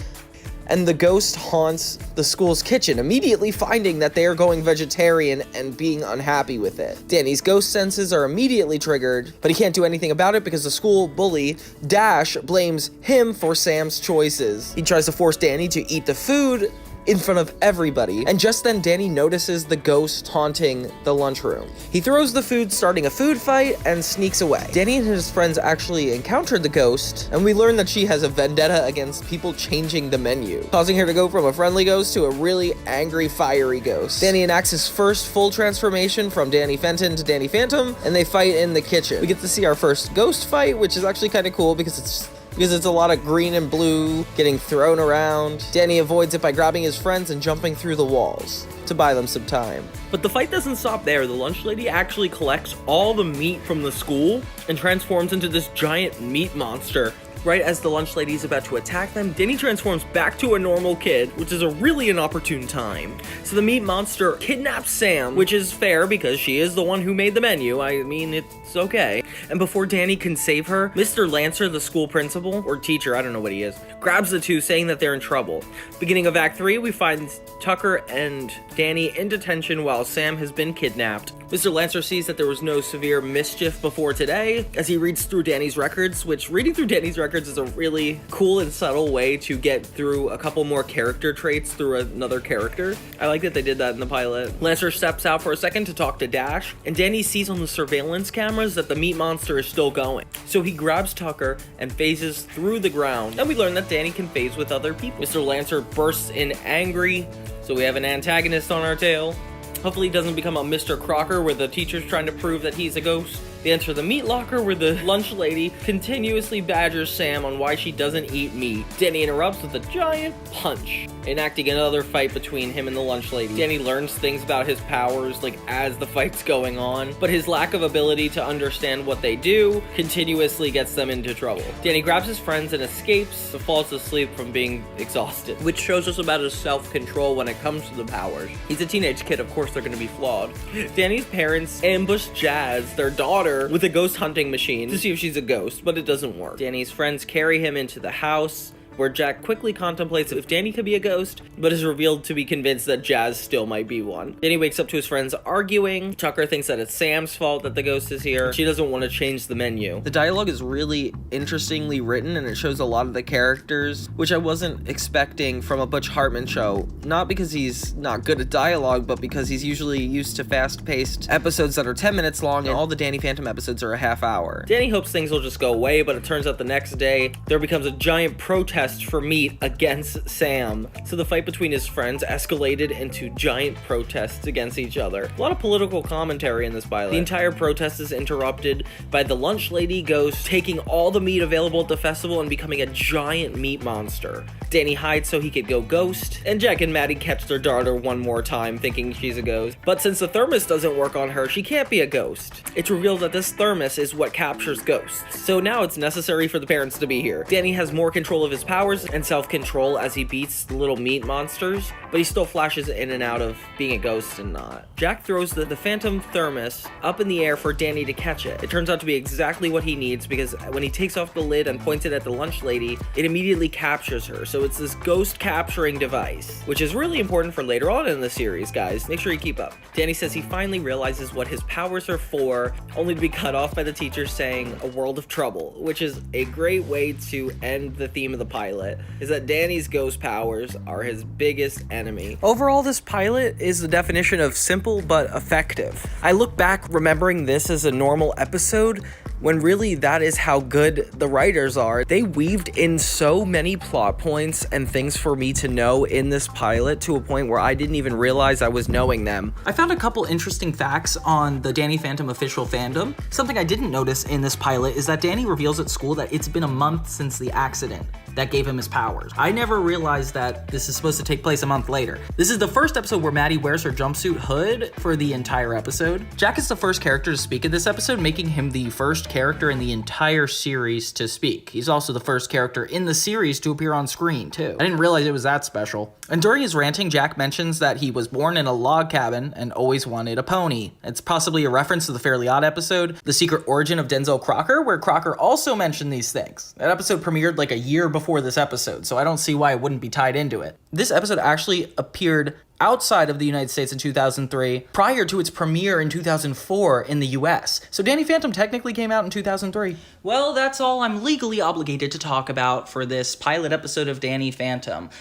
and the ghost haunts the school's kitchen, immediately finding that they are going vegetarian and being unhappy with it. Danny's ghost senses are immediately triggered, but he can't do anything about it because the school bully, Dash, blames him for Sam's choices. He tries to force Danny to eat the food in front of everybody, and just then Danny notices the ghost haunting the lunchroom. He throws the food, starting a food fight, and sneaks away. Danny and his friends actually encountered the ghost, and we learn that she has a vendetta against people changing the menu, causing her to go from a friendly ghost to a really angry, fiery ghost. Danny enacts his first full transformation from Danny Fenton to Danny Phantom, and they fight in the kitchen. We get to see our first ghost fight, which is actually kind of cool because it's a lot of green and blue getting thrown around. Danny avoids it by grabbing his friends and jumping through the walls to buy them some time. But the fight doesn't stop there. The lunch lady actually collects all the meat from the school and transforms into this giant meat monster. Right as the lunch lady is about to attack them, Danny transforms back to a normal kid, which is a really inopportune time. So the meat monster kidnaps Sam, which is fair because she is the one who made the menu. I mean, it's okay. And before Danny can save her, Mr. Lancer, the school principal, or teacher, I don't know what he is, grabs the two, saying that they're in trouble. Beginning of Act 3, we find Tucker and Danny in detention while Sam has been kidnapped. Mr. Lancer sees that there was no severe mischief before today as he reads through Danny's records, which reading through Danny's records is a really cool and subtle way to get through a couple more character traits through another character. I like that they did that in the pilot. Lancer steps out for a second to talk to Dash, and Danny sees on the surveillance cameras that the meat monster is still going. So he grabs Tucker and phases through the ground, and we learn that Danny can phase with other people. Mr. Lancer bursts in angry, so we have an antagonist on our tail. Hopefully he doesn't become a Mr. Crocker where the teacher's trying to prove that he's a ghost. They enter the meat locker where the lunch lady continuously badgers Sam on why she doesn't eat meat. Danny interrupts with a giant punch, enacting another fight between him and the lunch lady. Danny learns things about his powers like as the fight's going on, but his lack of ability to understand what they do continuously gets them into trouble. Danny grabs his friends and escapes, but falls asleep from being exhausted, which shows us about his self-control when it comes to the powers. He's a teenage kid, of course they're gonna be flawed. Danny's parents ambush Jazz, their daughter, with a ghost hunting machine to see if she's a ghost, but it doesn't work. Danny's friends carry him into the house, where Jack quickly contemplates if Danny could be a ghost, but is revealed to be convinced that Jazz still might be one. Danny wakes up to his friends arguing. Tucker thinks that it's Sam's fault that the ghost is here. She doesn't want to change the menu. The dialogue is really interestingly written, and it shows a lot of the characters, which I wasn't expecting from a Butch Hartman show. Not because he's not good at dialogue, but because he's usually used to fast-paced episodes that are 10 minutes long, and all the Danny Phantom episodes are a half hour. Danny hopes things will just go away, but it turns out the next day, there becomes a giant protest for meat against Sam. So the fight between his friends escalated into giant protests against each other. A lot of political commentary in this pilot. The entire protest is interrupted by the lunch lady ghost taking all the meat available at the festival and becoming a giant meat monster. Danny hides so he could go ghost, and Jack and Maddie catch their daughter one more time thinking she's a ghost. But since the thermos doesn't work on her, she can't be a ghost. It's revealed that this thermos is what captures ghosts. So now it's necessary for the parents to be here. Danny has more control of his powers and self-control as he beats the little meat monsters, but he still flashes in and out of being a ghost and not. Jack throws the phantom thermos up in the air for Danny to catch it. It turns out to be exactly what he needs, because when he takes off the lid and points it at the lunch lady, it immediately captures her. So it's this ghost capturing device, which is really important for later on in the series, guys. Make sure you keep up. Danny says he finally realizes what his powers are for, only to be cut off by the teacher saying a world of trouble, which is a great way to end the theme of the pilot, is that Danny's ghost powers are his biggest enemy. Overall, this pilot is the definition of simple but effective. I look back remembering this as a normal episode, when really that is how good the writers are. They weaved in so many plot points and things for me to know in this pilot to a point where I didn't even realize I was knowing them. I found a couple interesting facts on the Danny Phantom official fandom. Something I didn't notice in this pilot is that Danny reveals at school that it's been a month since the accident that gave him his powers. I never realized that this is supposed to take place a month later. This is the first episode where Maddie wears her jumpsuit hood for the entire episode. Jack is the first character to speak in this episode, making him the first character in the entire series to speak. He's also the first character in the series to appear on screen, too. I didn't realize it was that special. And during his ranting, Jack mentions that he was born in a log cabin and always wanted a pony. It's possibly a reference to the Fairly Odd episode, The Secret Origin of Denzel Crocker, where Crocker also mentioned these things. That episode premiered like a year before this episode, so I don't see why it wouldn't be tied into it. This episode actually appeared outside of the United States in 2003, prior to its premiere in 2004 in the US. So Danny Phantom technically came out in 2003. Well, that's all I'm legally obligated to talk about for this pilot episode of Danny Phantom.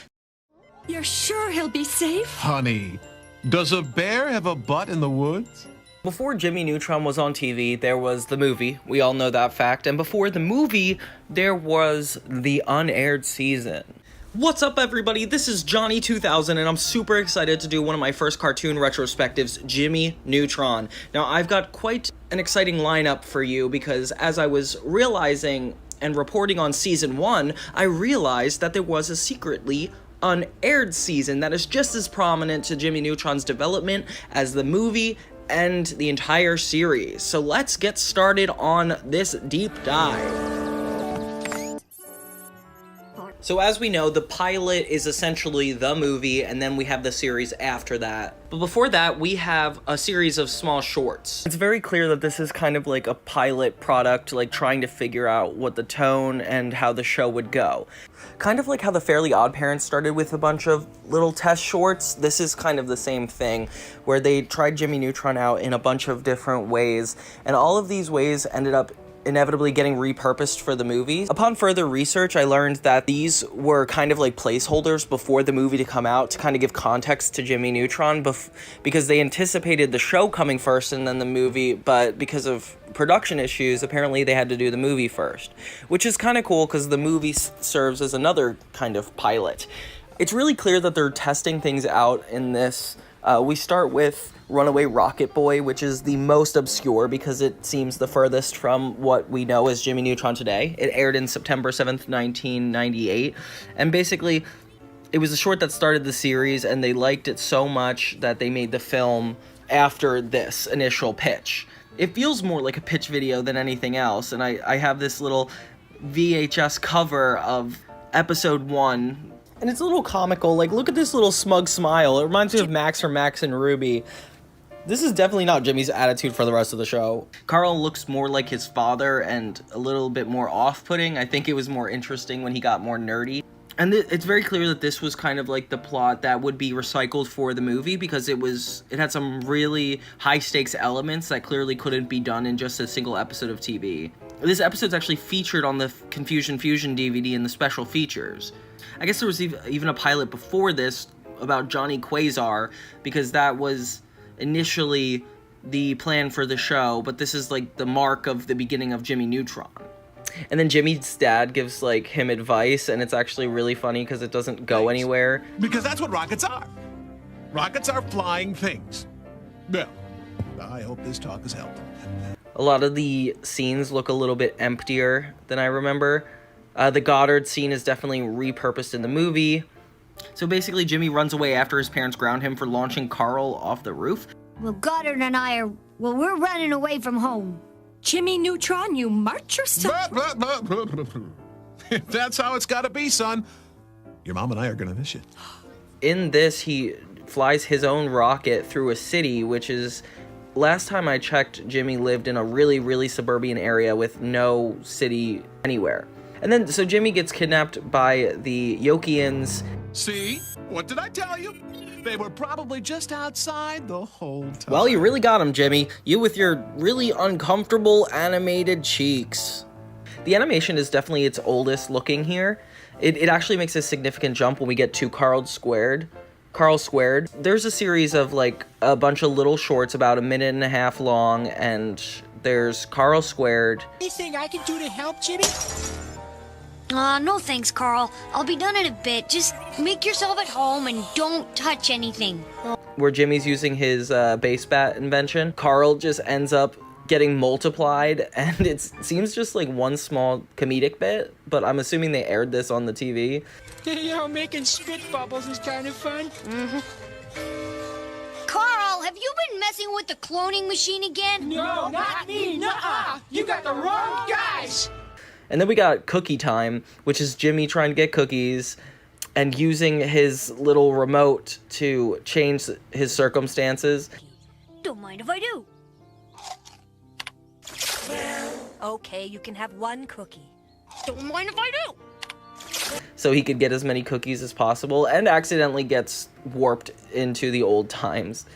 You're sure he'll be safe? Honey, does a bear have a butt in the woods? Before Jimmy Neutron was on TV, there was the movie. We all know that fact. And before the movie, there was the unaired season. What's up, everybody? This is Johnny 2000, and I'm super excited to do one of my first cartoon retrospectives, Jimmy Neutron. Now, I've got quite an exciting lineup for you, because as I was realizing and reporting on season 1, I realized that there was a secretly unaired season that is just as prominent to Jimmy Neutron's development as the movie and the entire series. So let's get started on this deep dive. So as we know, the pilot is essentially the movie, and then we have the series after that. But before that, we have a series of small shorts. It's very clear that this is kind of like a pilot product, like trying to figure out what the tone and how the show would go. Kind of like how the Fairly Odd Parents started with a bunch of little test shorts. This is kind of the same thing, where they tried Jimmy Neutron out in a bunch of different ways, and all of these ways ended up inevitably getting repurposed for the movie. Upon further research, I learned that these were kind of like placeholders before the movie to come out to kind of give context to Jimmy Neutron, because they anticipated the show coming first and then the movie, but because of production issues, apparently they had to do the movie first, which is kind of cool because the movie serves as another kind of pilot. It's really clear that they're testing things out in this. We start with Runaway Rocket Boy, which is the most obscure because it seems the furthest from what we know as Jimmy Neutron today. It aired in September 7th, 1998, and basically it was a short that started the series, and they liked it so much that they made the film after this initial pitch. It feels more like a pitch video than anything else, and I have this little VHS cover of episode 1, and it's a little comical. Like, look at this little smug smile. It reminds me of Max from Max and Ruby. This is definitely not Jimmy's attitude for the rest of the show. Carl looks more like his father and a little bit more off-putting. I think it was more interesting when he got more nerdy. And it's very clear that this was kind of like the plot that would be recycled for the movie, because it had some really high stakes elements that clearly couldn't be done in just a single episode of TV. This episode's actually featured on the Confusion Fusion DVD in the special features. I guess there was even a pilot before this about Johnny Quasar, because that was initially the plan for the show, but this is like the mark of the beginning of Jimmy Neutron. And then Jimmy's dad gives like him advice, and it's actually really funny because it doesn't go anywhere. Because that's what rockets are. Rockets are flying things. Well, I hope this talk has helped. A lot of the scenes look a little bit emptier than I remember. The Goddard scene is definitely repurposed in the movie. So basically, Jimmy runs away after his parents ground him for launching Carl off the roof. Well, Goddard and I are, well, we're running away from home. Jimmy Neutron, you march yourself. If that's how it's gotta be, son, your mom and I are gonna miss you. In this, he flies his own rocket through a city, which is, last time I checked, Jimmy lived in a really, really suburban area with no city anywhere. And then, so Jimmy gets kidnapped by the Yokians. See? What did I tell you? They were probably just outside the whole time. Well, you really got him, Jimmy. You with your really uncomfortable animated cheeks. The animation is definitely its oldest looking here. It actually makes a significant jump when we get to Carl Squared. There's a series of like a bunch of little shorts about 1.5 minutes long, and there's Carl Squared. Anything I can do to help, Jimmy? No thanks, Carl. I'll be done in a bit. Just make yourself at home and don't touch anything. Where Jimmy's using his base bat invention, Carl just ends up getting multiplied, and it seems just like one small comedic bit, but I'm assuming they aired this on the TV. You know, making spit bubbles is kind of fun. Carl, have you been messing with the cloning machine again? No, not me. Nuh-uh. You got the wrong guys. And then we got Cookie Time, which is Jimmy trying to get cookies and using his little remote to change his circumstances. Don't mind if I do. Okay, you can have one cookie. Don't mind if I do. So he could get as many cookies as possible, and accidentally gets warped into the old times.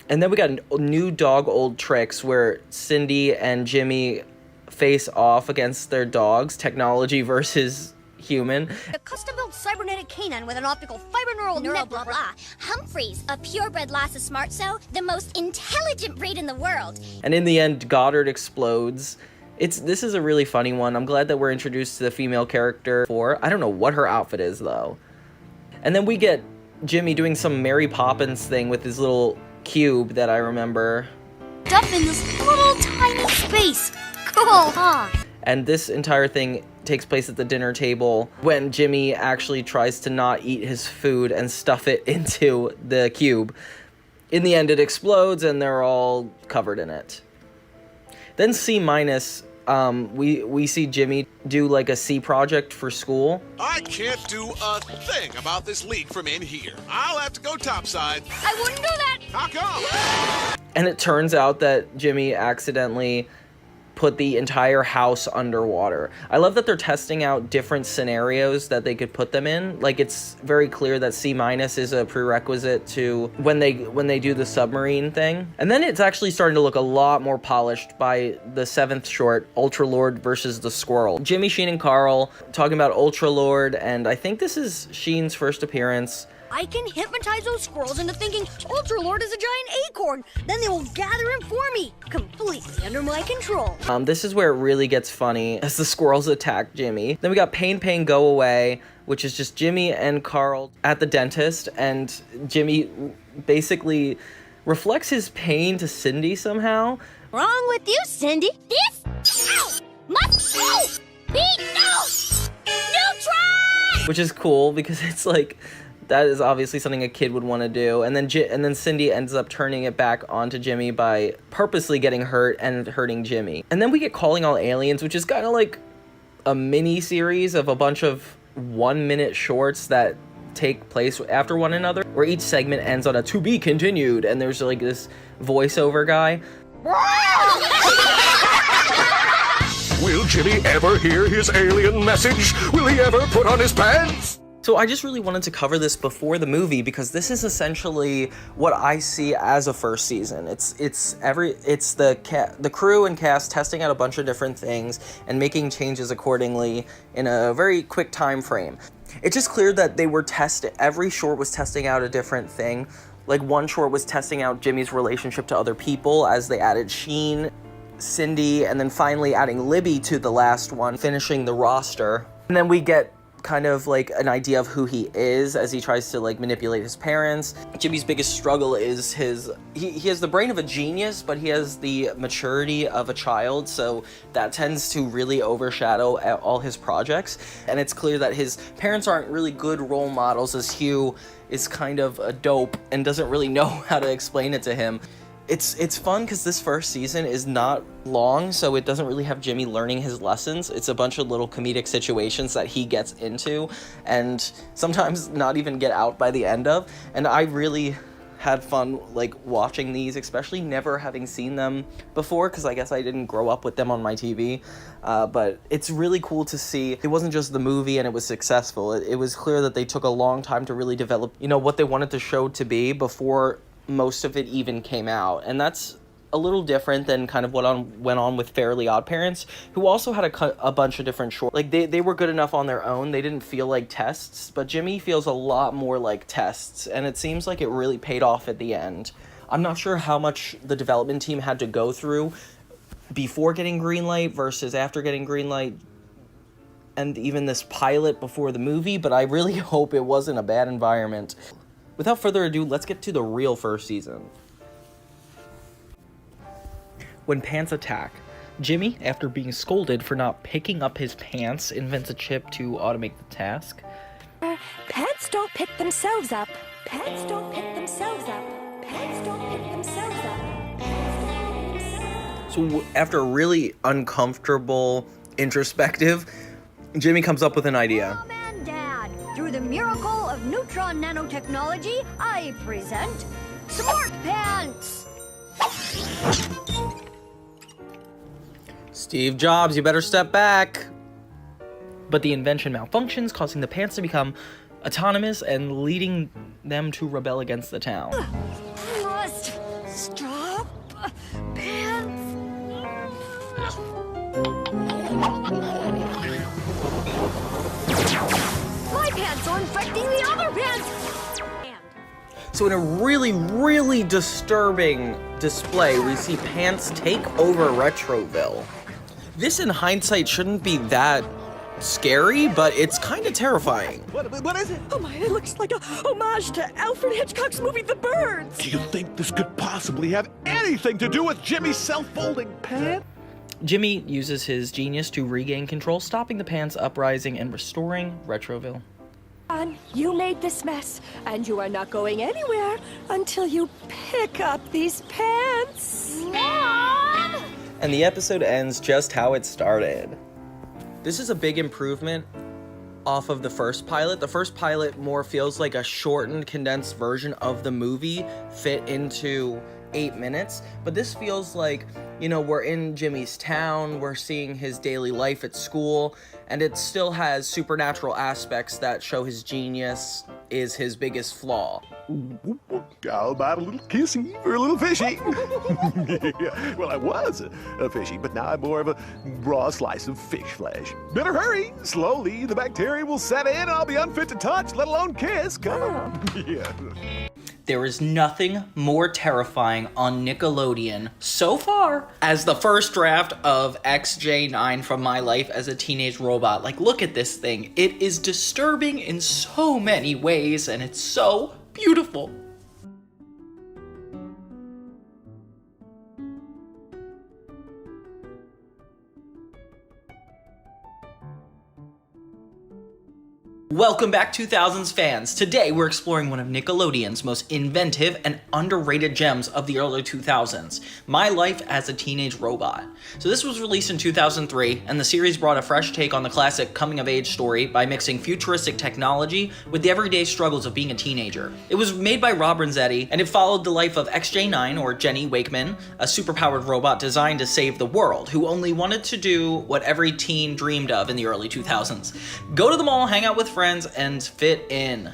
And then we got new dog old tricks where Cindy and Jimmy face off against their dogs, technology versus human. A custom-built cybernetic canine with an optical fiber neural network. Blah, blah. Humphreys, a purebred Lhasa Smart So, the most intelligent breed in the world. And in the end, Goddard explodes. This is a really funny one. I'm glad that we're introduced to the female character. I don't know what her outfit is, though. And then we get Jimmy doing some Mary Poppins thing with his little cube that I remember. Stuff in this little tiny space. Cool, huh? And this entire thing takes place at the dinner table when Jimmy actually tries to not eat his food and stuff it into the cube. In the end, it explodes and they're all covered in it. Then C-, we see Jimmy do like a C project for school. I can't do a thing about this leak from in here. I'll have to go topside. I wouldn't do that. How come? And it turns out that Jimmy accidentally put the entire house underwater. I love that they're testing out different scenarios that they could put them in. Like, it's very clear that C- is a prerequisite to when they do the submarine thing. And then it's actually starting to look a lot more polished by the 7th short, Ultralord versus the Squirrel. Jimmy, Sheen, and Carl talking about Ultralord, and I think this is Sheen's first appearance. I can hypnotize those squirrels into thinking Ultralord is a giant acorn. Then they will gather him for me, completely under my control. This is where it really gets funny as the squirrels attack Jimmy. Then we got Pain Pain Go Away, which is just Jimmy and Carl at the dentist, and Jimmy basically reflects his pain to Cindy somehow. Wrong with you, Cindy? This must be Neutron! Which is cool because it's like, that is obviously something a kid would want to do. And then Cindy ends up turning it back onto Jimmy by purposely getting hurt and hurting Jimmy. And then we get Calling All Aliens, which is kind of like a mini series of a bunch of 1-minute shorts that take place after one another, where each segment ends on a "to be continued," and there's like this voiceover guy. We'll Will Jimmy ever hear his alien message? Will he ever put on his pants? So I just really wanted to cover this before the movie because this is essentially what I see as a first season. It's the crew and cast testing out a bunch of different things and making changes accordingly in a very quick time frame. It's just clear that they were every short was testing out a different thing. Like one short was testing out Jimmy's relationship to other people as they added Sheen, Cindy, and then finally adding Libby to the last one, finishing the roster. And then we get kind of like an idea of who he is as he tries to like manipulate his parents. Jimmy's biggest struggle is he has the brain of a genius, but he has the maturity of a child, so that tends to really overshadow all his projects. And it's clear that his parents aren't really good role models, as Hugh is kind of a dope and doesn't really know how to explain it to him. It's fun because this first season is not long, so it doesn't really have Jimmy learning his lessons. It's a bunch of little comedic situations that he gets into and sometimes not even get out by the end of. And I really had fun like watching these, especially never having seen them before because I guess I didn't grow up with them on my TV. But it's really cool to see. It wasn't just the movie and it was successful. It was clear that they took a long time to really develop, what they wanted the show to be before most of it even came out. And that's a little different than kind of what went on with Fairly Odd Parents, who also had a bunch of different shorts. Like they were good enough on their own. They didn't feel like tests, but Jimmy feels a lot more like tests, and it seems like it really paid off at the end. I'm not sure how much the development team had to go through before getting greenlight versus after getting greenlight, and even this pilot before the movie, but I really hope it wasn't a bad environment. Without further ado, let's get to the real first season. When pants attack, Jimmy, after being scolded for not picking up his pants, invents a chip to automate the task. Pants don't pick themselves up. Pants don't pick themselves up. Pants don't pick themselves up. So after a really uncomfortable introspective, Jimmy comes up with an idea. Mom and Dad, through the miracle of neutron nanotechnology, I present Smart Pants! Steve Jobs, you better step back. But the invention malfunctions, causing the pants to become autonomous and leading them to rebel against the town. Must stop pants. My pants are infecting the other pants. So in a really, really disturbing display, we see Pants take over Retroville. This in hindsight shouldn't be that scary, but it's kind of terrifying. What is it? Oh my, it looks like a homage to Alfred Hitchcock's movie The Birds. Do you think this could possibly have anything to do with Jimmy's self-folding pants? Jimmy uses his genius to regain control, stopping the Pants uprising and restoring Retroville. You made this mess, and you are not going anywhere until you pick up these pants. Mom! And the episode ends just how it started. This is a big improvement off of the first pilot. The first pilot more feels like a shortened, condensed version of the movie fit into 8 minutes, but this feels like, we're in Jimmy's town, we're seeing his daily life at school, and it still has supernatural aspects that show his genius is his biggest flaw. How about a little kissy for a little fishy? Yeah, well, I was a fishy, but now I'm more of a raw slice of fish flesh. Better hurry. Slowly, the bacteria will set in and I'll be unfit to touch, let alone kiss. Come on. Yeah. There is nothing more terrifying on Nickelodeon so far as the first draft of XJ9 from My Life as a Teenage Robot. Like, look at this thing. It is disturbing in so many ways, and it's so beautiful. Welcome back 2000s fans. Today we're exploring one of Nickelodeon's most inventive and underrated gems of the early 2000s, My Life as a Teenage Robot. So this was released in 2003, and the series brought a fresh take on the classic coming-of-age story by mixing futuristic technology with the everyday struggles of being a teenager. It was made by Rob and Eddy, and it followed the life of XJ9, or Jenny Wakeman, a superpowered robot designed to save the world, who only wanted to do what every teen dreamed of in the early 2000s. Go to the mall, hang out with friends, and fit in.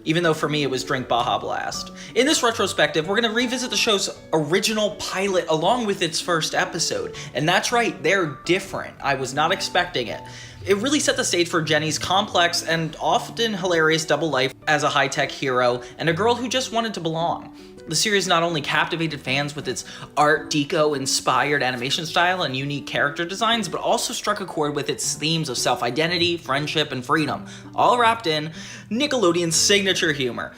Even though for me it was drink Baja Blast. In this retrospective, we're going to revisit the show's original pilot along with its first episode. And that's right, they're different. I was not expecting it. It really set the stage for Jenny's complex and often hilarious double life as a high-tech hero and a girl who just wanted to belong. The series not only captivated fans with its Art Deco-inspired animation style and unique character designs, but also struck a chord with its themes of self-identity, friendship, and freedom, all wrapped in Nickelodeon's signature humor.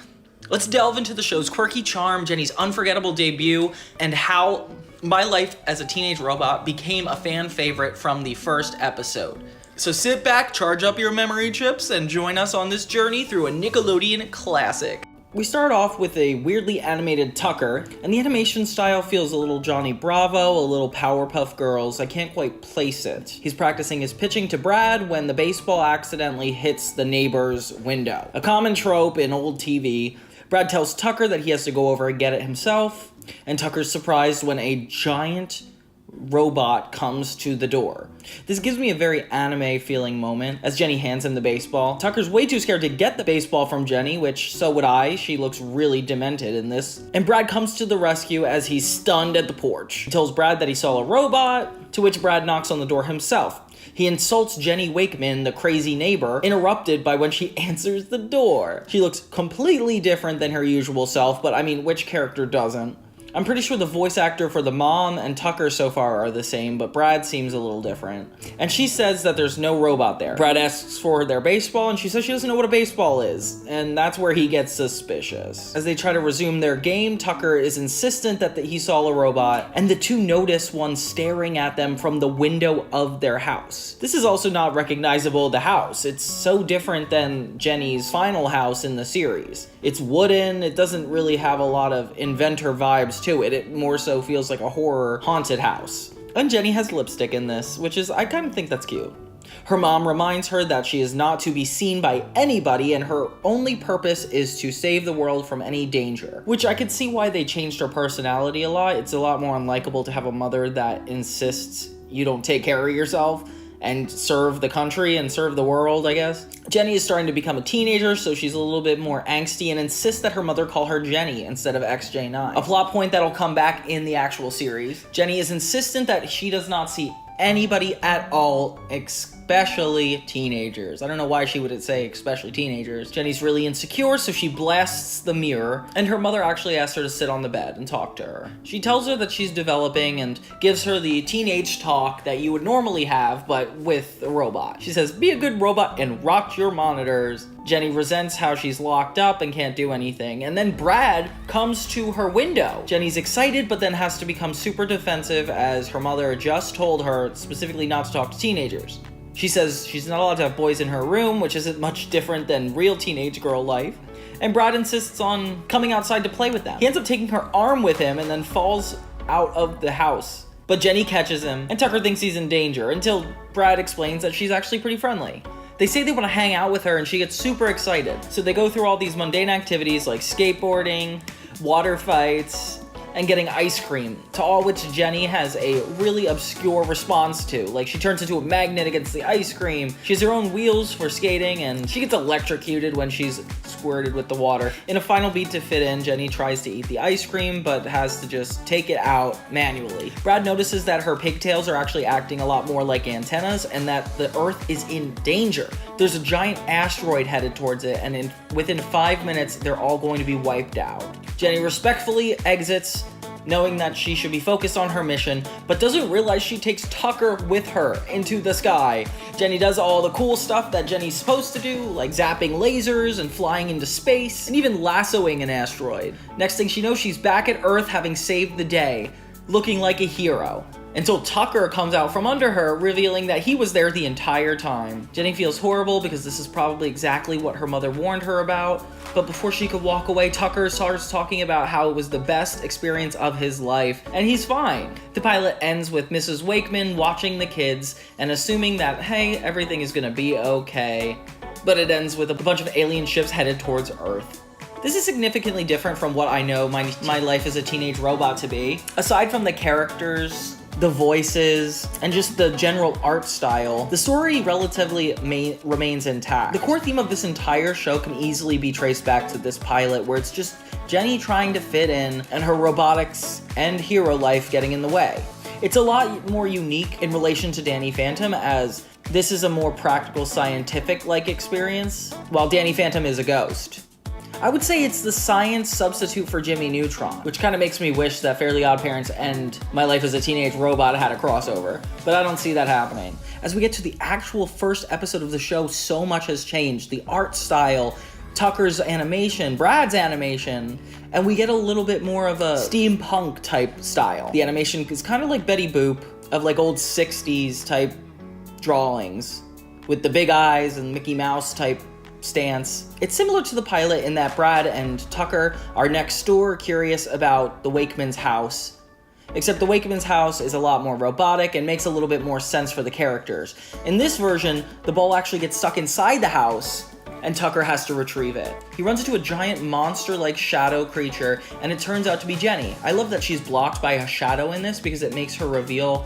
Let's delve into the show's quirky charm, Jenny's unforgettable debut, and how My Life as a Teenage Robot became a fan favorite from the first episode. So sit back, charge up your memory chips, and join us on this journey through a Nickelodeon classic. We start off with a weirdly animated Tucker, and the animation style feels a little Johnny Bravo, a little Powerpuff Girls. I can't quite place it. He's practicing his pitching to Brad when the baseball accidentally hits the neighbor's window. A common trope in old TV. Brad tells Tucker that he has to go over and get it himself, and Tucker's surprised when a giant robot comes to the door. This gives me a very anime feeling moment as Jenny hands him the baseball. Tucker's way too scared to get the baseball from Jenny, which so would I. She looks really demented in this. And Brad comes to the rescue as he's stunned at the porch. He tells Brad that he saw a robot, to which Brad knocks on the door himself. He insults Jenny Wakeman, the crazy neighbor, interrupted by when she answers the door. She looks completely different than her usual self, but I mean, which character doesn't? I'm pretty sure the voice actor for the mom and Tucker so far are the same, but Brad seems a little different. And she says that there's no robot there. Brad asks for their baseball, and she says she doesn't know what a baseball is, and that's where he gets suspicious. As they try to resume their game, Tucker is insistent that he saw a robot, and the two notice one staring at them from the window of their house. This is also not recognizable, the house. It's so different than Jenny's final house in the series. It's wooden, it doesn't really have a lot of inventor vibes to it. It more so feels like a horror haunted house. And Jenny has lipstick in this, which is, I kind of think that's cute. Her mom reminds her that she is not to be seen by anybody and her only purpose is to save the world from any danger. Which I could see why they changed her personality a lot. It's a lot more unlikable to have a mother that insists you don't take care of yourself and serve the country and serve the world, I guess. Jenny is starting to become a teenager, so she's a little bit more angsty and insists that her mother call her Jenny instead of XJ9. A plot point that'll come back in the actual series. Jenny is insistent that she does not see anybody at all, especially teenagers. I don't know why she would say especially teenagers. Jenny's really insecure, so she blasts the mirror, and her mother actually asks her to sit on the bed and talk to her. She tells her that she's developing and gives her the teenage talk that you would normally have, but with a robot. She says, "Be a good robot and rock your monitors." Jenny resents how she's locked up and can't do anything, and then Brad comes to her window. Jenny's excited, but then has to become super defensive as her mother just told her specifically not to talk to teenagers. She says she's not allowed to have boys in her room, which isn't much different than real teenage girl life, and Brad insists on coming outside to play with them. He ends up taking her arm with him and then falls out of the house. But Jenny catches him, and Tucker thinks he's in danger, until Brad explains that she's actually pretty friendly. They say they want to hang out with her and she gets super excited. So they go through all these mundane activities like skateboarding, water fights, and getting ice cream, to all which Jenny has a really obscure response to. Like, she turns into a magnet against the ice cream, she has her own wheels for skating, and she gets electrocuted when she's squirted with the water. In a final beat to fit in, Jenny tries to eat the ice cream, but has to just take it out manually. Brad notices that her pigtails are actually acting a lot more like antennas, and that the Earth is in danger. There's a giant asteroid headed towards it, and within 5 minutes, they're all going to be wiped out. Jenny respectfully exits, knowing that she should be focused on her mission, but doesn't realize she takes Tucker with her into the sky. Jenny does all the cool stuff that Jenny's supposed to do, like zapping lasers and flying into space, and even lassoing an asteroid. Next thing she knows, she's back at Earth having saved the day, looking like a hero. until Tucker comes out from under her, revealing that he was there the entire time. Jenny feels horrible because this is probably exactly what her mother warned her about, but before she could walk away, Tucker starts talking about how it was the best experience of his life, and he's fine. The pilot ends with Mrs. Wakeman watching the kids and assuming that, hey, everything is gonna be okay, but it ends with a bunch of alien ships headed towards Earth. This is significantly different from what I know my life as a teenage robot to be. Aside from the characters, the voices, and just the general art style, the story relatively remains intact. The core theme of this entire show can easily be traced back to this pilot, where it's just Jenny trying to fit in and her robotics and hero life getting in the way. It's a lot more unique in relation to Danny Phantom, as this is a more practical, scientific-like experience, while Danny Phantom is a ghost. I would say it's the science substitute for Jimmy Neutron, which kind of makes me wish that Fairly Odd Parents and My Life as a Teenage Robot had a crossover, but I don't see that happening. As we get to the actual first episode of the show, so much has changed. The art style, Tucker's animation, Brad's animation, and we get a little bit more of a steampunk type style. The animation is kind of like Betty Boop, of like old 60s type drawings, with the big eyes and Mickey Mouse type stance. It's similar to the pilot in that Brad and Tucker are next door curious about the Wakeman's house, except the Wakeman's house is a lot more robotic and makes a little bit more sense for the characters. In this version, the ball actually gets stuck inside the house and Tucker has to retrieve it. He runs into a giant monster-like shadow creature and it turns out to be Jenny. I love that she's blocked by a shadow in this because it makes her reveal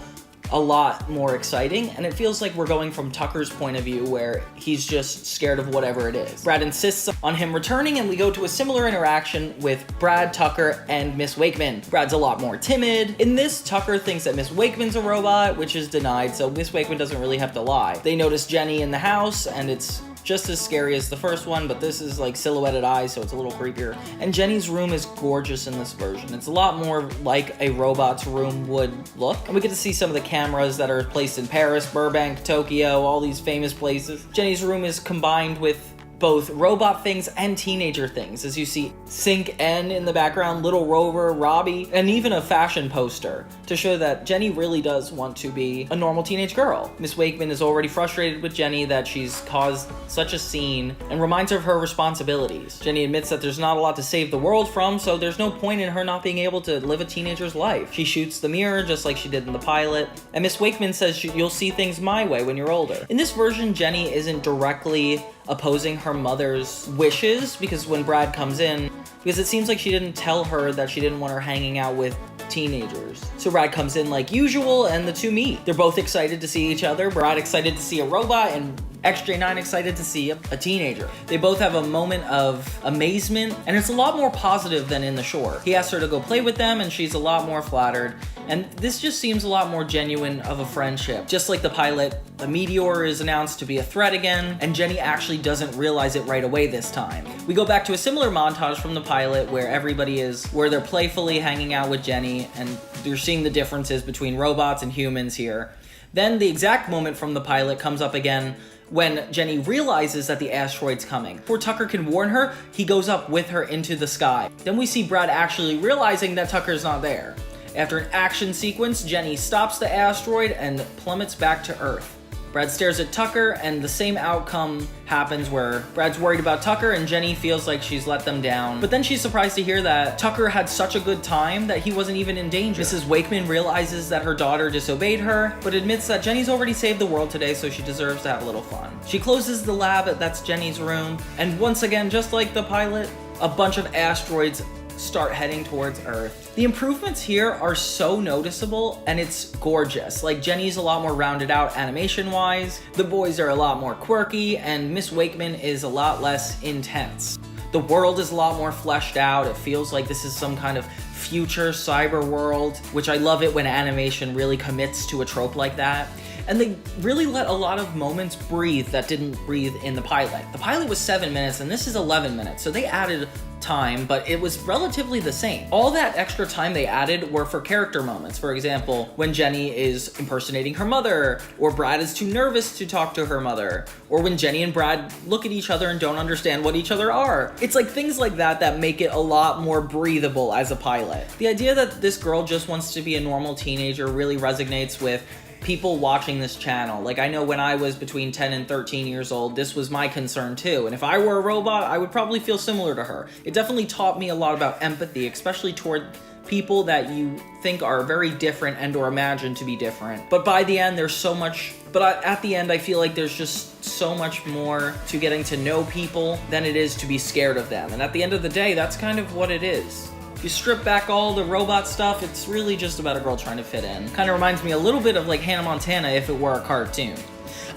a lot more exciting, and it feels like we're going from Tucker's point of view where he's just scared of whatever it is. Brad insists on him returning, and we go to a similar interaction with Brad, Tucker, and Miss Wakeman. Brad's a lot more timid. In this, Tucker thinks that Miss Wakeman's a robot, which is denied, so Miss Wakeman doesn't really have to lie. They notice Jenny in the house, and it's just as scary as the first one, but this is like silhouetted eyes, so it's a little creepier. And Jenny's room is gorgeous in this version. It's a lot more like a robot's room would look. And we get to see some of the cameras that are placed in Paris, Burbank, Tokyo, all these famous places. Jenny's room is combined with both robot things and teenager things, as you see Sync N in the background, Little Rover, Robbie, and even a fashion poster to show that Jenny really does want to be a normal teenage girl. Miss Wakeman is already frustrated with Jenny that she's caused such a scene and reminds her of her responsibilities. Jenny admits that there's not a lot to save the world from, so there's no point in her not being able to live a teenager's life. She shoots the mirror just like she did in the pilot, and Miss Wakeman says you'll see things my way when you're older. In this version, Jenny isn't directly opposing her mother's wishes, because when Brad comes in, because it seems like she didn't tell her that she didn't want her hanging out with teenagers. So Brad comes in like usual and the two meet. They're both excited to see each other. Brad excited to see a robot and XJ9 excited to see a teenager. They both have a moment of amazement, and it's a lot more positive than in the short. He asks her to go play with them and she's a lot more flattered, and this just seems a lot more genuine of a friendship. Just like the pilot, a meteor is announced to be a threat again, and Jenny actually doesn't realize it right away this time. We go back to a similar montage from the pilot where they're playfully hanging out with Jenny, and you're seeing the differences between robots and humans here. Then the exact moment from the pilot comes up again when Jenny realizes that the asteroid's coming. Before Tucker can warn her, he goes up with her into the sky. Then we see Brad actually realizing that Tucker's not there. After an action sequence, Jenny stops the asteroid and plummets back to Earth. Brad stares at Tucker, and the same outcome happens where Brad's worried about Tucker and Jenny feels like she's let them down. But then she's surprised to hear that Tucker had such a good time that he wasn't even in danger. Mrs. Wakeman realizes that her daughter disobeyed her, but admits that Jenny's already saved the world today, so she deserves to have a little fun. She closes the lab, that's Jenny's room, and once again, just like the pilot, a bunch of asteroids start heading towards Earth. The improvements here are so noticeable, and it's gorgeous. Like, Jenny's a lot more rounded out animation-wise, the boys are a lot more quirky, and Miss Wakeman is a lot less intense. The world is a lot more fleshed out. It feels like this is some kind of future cyber world, which I love it when animation really commits to a trope like that. And they really let a lot of moments breathe that didn't breathe in the pilot. The pilot was 7 minutes and this is 11 minutes, so they added time, but it was relatively the same. All that extra time they added were for character moments. For example, when Jenny is impersonating her mother, or Brad is too nervous to talk to her mother, or when Jenny and Brad look at each other and don't understand what each other are. It's like things like that that make it a lot more breathable as a pilot. The idea that this girl just wants to be a normal teenager really resonates with people watching this channel. Like, I know when I was between 10 and 13 years old, this was my concern too. And if I were a robot, I would probably feel similar to her. It definitely taught me a lot about empathy, especially toward people that you think are very different and or imagined to be different. But by the end, there's so much, at the end, I feel like there's just so much more to getting to know people than it is to be scared of them. And at the end of the day, that's kind of what it is. If you strip back all the robot stuff, it's really just about a girl trying to fit in. Kind of reminds me a little bit of like Hannah Montana if it were a cartoon.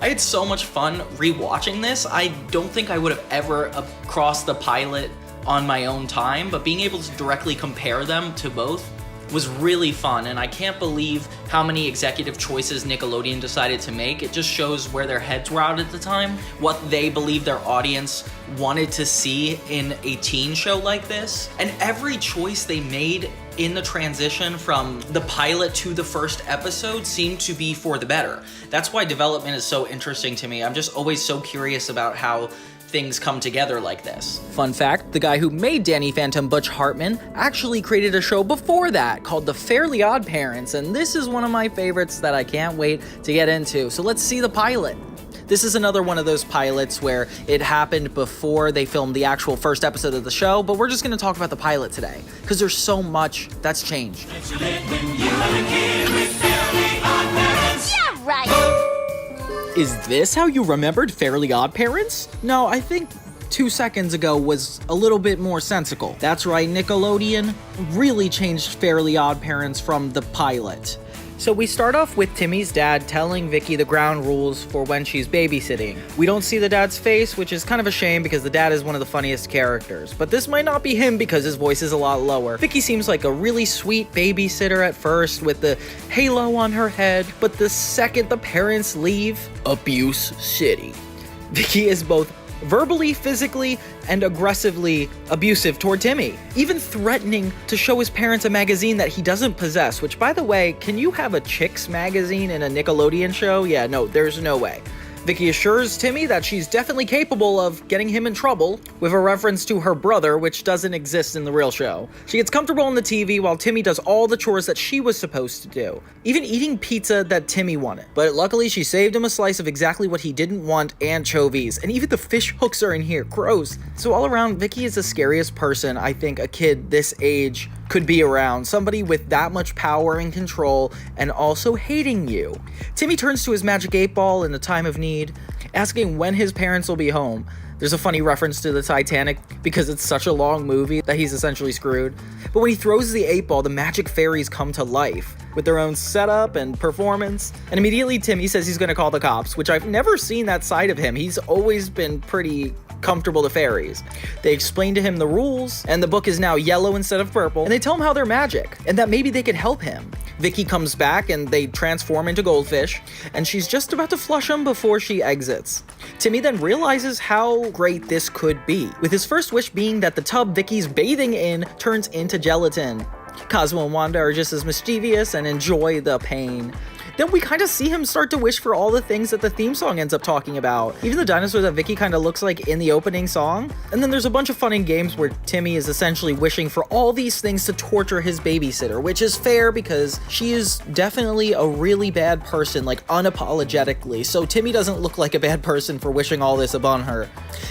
I had so much fun rewatching this. I don't think I would have ever crossed the pilot on my own time, but being able to directly compare them to both was really fun, and I can't believe how many executive choices Nickelodeon decided to make. It just shows where their heads were at the time, what they believed their audience wanted to see in a teen show like this. And every choice they made in the transition from the pilot to the first episode seemed to be for the better. That's why development is so interesting to me. I'm just always so curious about how things come together like this. Fun fact, the guy who made Danny Phantom, Butch Hartman, actually created a show before that called The Fairly Odd Parents, and this is one of my favorites that I can't wait to get into. So let's see the pilot. This is another one of those pilots where it happened before they filmed the actual first episode of the show, but we're just going to talk about the pilot today, because there's so much that's changed. Yeah, right! Is this how you remembered Fairly Odd Parents? No, I think 2 seconds ago was a little bit more sensical. That's right, Nickelodeon really changed Fairly Odd Parents from the pilot. So we start off with Timmy's dad telling Vicky the ground rules for when she's babysitting. We don't see the dad's face, which is kind of a shame because the dad is one of the funniest characters. But this might not be him because his voice is a lot lower. Vicky seems like a really sweet babysitter at first with the halo on her head, but the second the parents leave, abuse city. Vicky is both verbally, physically, and aggressively abusive toward Timmy, even threatening to show his parents a magazine that he doesn't possess, which, by the way, can you have a chicks magazine in a Nickelodeon show? Yeah, no, there's no way. Vicky assures Timmy that she's definitely capable of getting him in trouble, with a reference to her brother, which doesn't exist in the real show. She gets comfortable on the TV while Timmy does all the chores that she was supposed to do, even eating pizza that Timmy wanted. But luckily, she saved him a slice of exactly what he didn't want, anchovies, and even the fish hooks are in here, gross. So all around, Vicky is the scariest person I think a kid this age could be around, somebody with that much power and control and also hating you. Timmy turns to his magic 8-ball in the time of need, asking when his parents will be home. There's a funny reference to the Titanic because it's such a long movie that he's essentially screwed. But when he throws the 8-ball, the magic fairies come to life with their own setup and performance. And immediately Timmy says he's gonna call the cops, which I've never seen that side of him. He's always been pretty comfortable to fairies. They explain to him the rules, and the book is now yellow instead of purple, and they tell him how they're magic, and that maybe they could help him. Vicky comes back, and they transform into goldfish, and she's just about to flush them before she exits. Timmy then realizes how great this could be, with his first wish being that the tub Vicky's bathing in turns into gelatin. Cosmo and Wanda are just as mischievous and enjoy the pain. Then we kind of see him start to wish for all the things that the theme song ends up talking about. Even the dinosaur that Vicky kind of looks like in the opening song. And then there's a bunch of fun in games where Timmy is essentially wishing for all these things to torture his babysitter, which is fair because she is definitely a really bad person, like unapologetically. So Timmy doesn't look like a bad person for wishing all this upon her.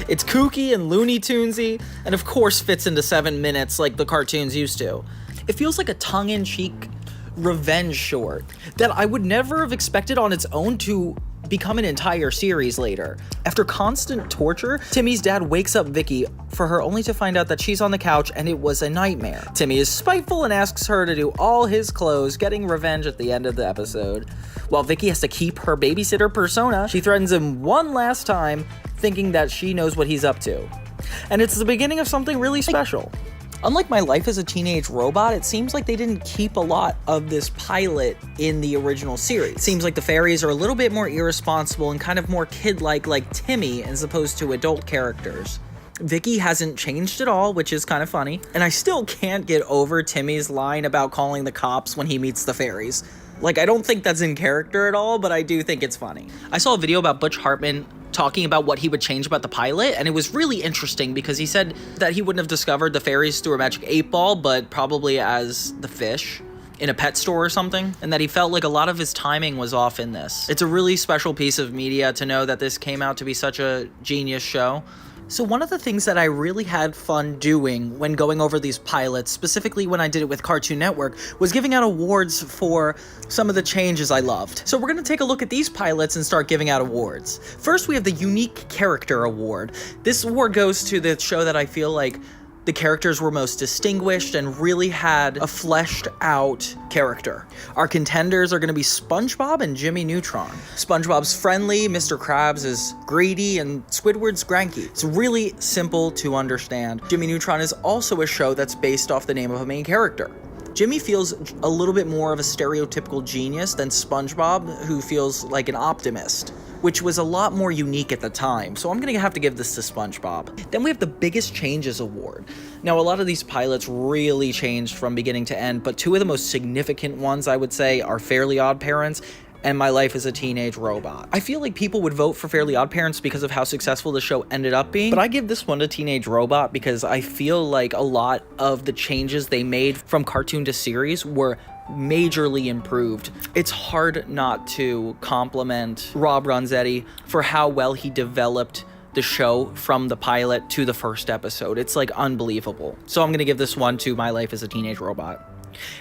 It's kooky and Looney Tunesy, and of course fits into 7 minutes like the cartoons used to. It feels like a tongue-in-cheek revenge short that I would never have expected on its own to become an entire series later. After constant torture, Timmy's dad wakes up Vicky for her only to find out that she's on the couch and it was a nightmare. Timmy is spiteful and asks her to do all his clothes, getting revenge at the end of the episode. While Vicky has to keep her babysitter persona, she threatens him one last time, thinking that she knows what he's up to. And it's the beginning of something really special. Unlike My Life as a Teenage Robot, it seems like they didn't keep a lot of this pilot in the original series. It seems like the fairies are a little bit more irresponsible and kind of more kid-like, like Timmy, as opposed to adult characters. Vicky hasn't changed at all, which is kind of funny. And I still can't get over Timmy's line about calling the cops when he meets the fairies. Like, I don't think that's in character at all, but I do think it's funny. I saw a video about Butch Hartman talking about what he would change about the pilot, and it was really interesting because he said that he wouldn't have discovered the fairies through a magic 8-ball, but probably as the fish in a pet store or something, and that he felt like a lot of his timing was off in this. It's a really special piece of media to know that this came out to be such a genius show. So one of the things that I really had fun doing when going over these pilots, specifically when I did it with Cartoon Network, was giving out awards for some of the changes I loved. So we're going to take a look at these pilots and start giving out awards. First, we have the Unique Character Award. This award goes to the show that I feel like the characters were most distinguished and really had a fleshed out character. Our contenders are going to be SpongeBob and Jimmy Neutron. SpongeBob's friendly, Mr. Krabs is greedy, and Squidward's cranky. It's really simple to understand. Jimmy Neutron is also a show that's based off the name of a main character. Jimmy feels a little bit more of a stereotypical genius than SpongeBob, who feels like an optimist, which was a lot more unique at the time, so I'm gonna have to give this to SpongeBob. Then we have the Biggest Changes Award. Now, a lot of these pilots really changed from beginning to end, but two of the most significant ones, I would say, are Fairly Odd Parents and My Life as a Teenage Robot. I feel like people would vote for Fairly Odd Parents because of how successful the show ended up being, but I give this one to Teenage Robot because I feel like a lot of the changes they made from cartoon to series were majorly improved. It's hard not to compliment Rob Ronzetti for how well he developed the show from the pilot to the first episode. It's like unbelievable. So I'm gonna give this one to My Life as a Teenage Robot.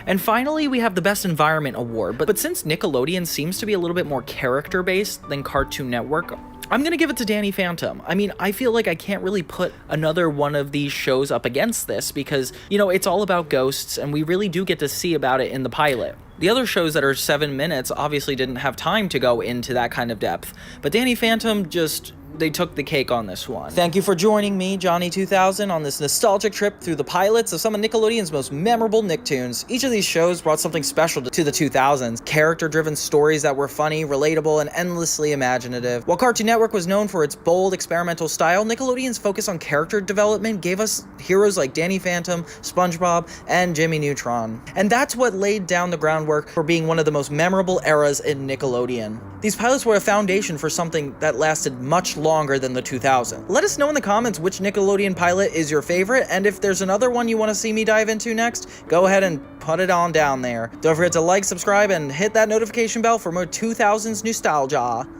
And finally, we have the Best Environment Award, but since Nickelodeon seems to be a little bit more character-based than Cartoon Network, I'm gonna give it to Danny Phantom. I mean, I feel like I can't really put another one of these shows up against this because, you know, it's all about ghosts, and we really do get to see about it in the pilot. The other shows that are 7 minutes obviously didn't have time to go into that kind of depth, but Danny Phantom they took the cake on this one. Thank you for joining me, Johnny 2000, on this nostalgic trip through the pilots of some of Nickelodeon's most memorable Nicktoons. Each of these shows brought something special to the 2000s, character-driven stories that were funny, relatable, and endlessly imaginative. While Cartoon Network was known for its bold, experimental style, Nickelodeon's focus on character development gave us heroes like Danny Phantom, SpongeBob, and Jimmy Neutron. And that's what laid down the groundwork for being one of the most memorable eras in Nickelodeon. These pilots were a foundation for something that lasted much longer than the 2000s. Let us know in the comments which Nickelodeon pilot is your favorite, and if there's another one you want to see me dive into next, go ahead and put it on down there. Don't forget to like, subscribe, and hit that notification bell for more 2000s nostalgia.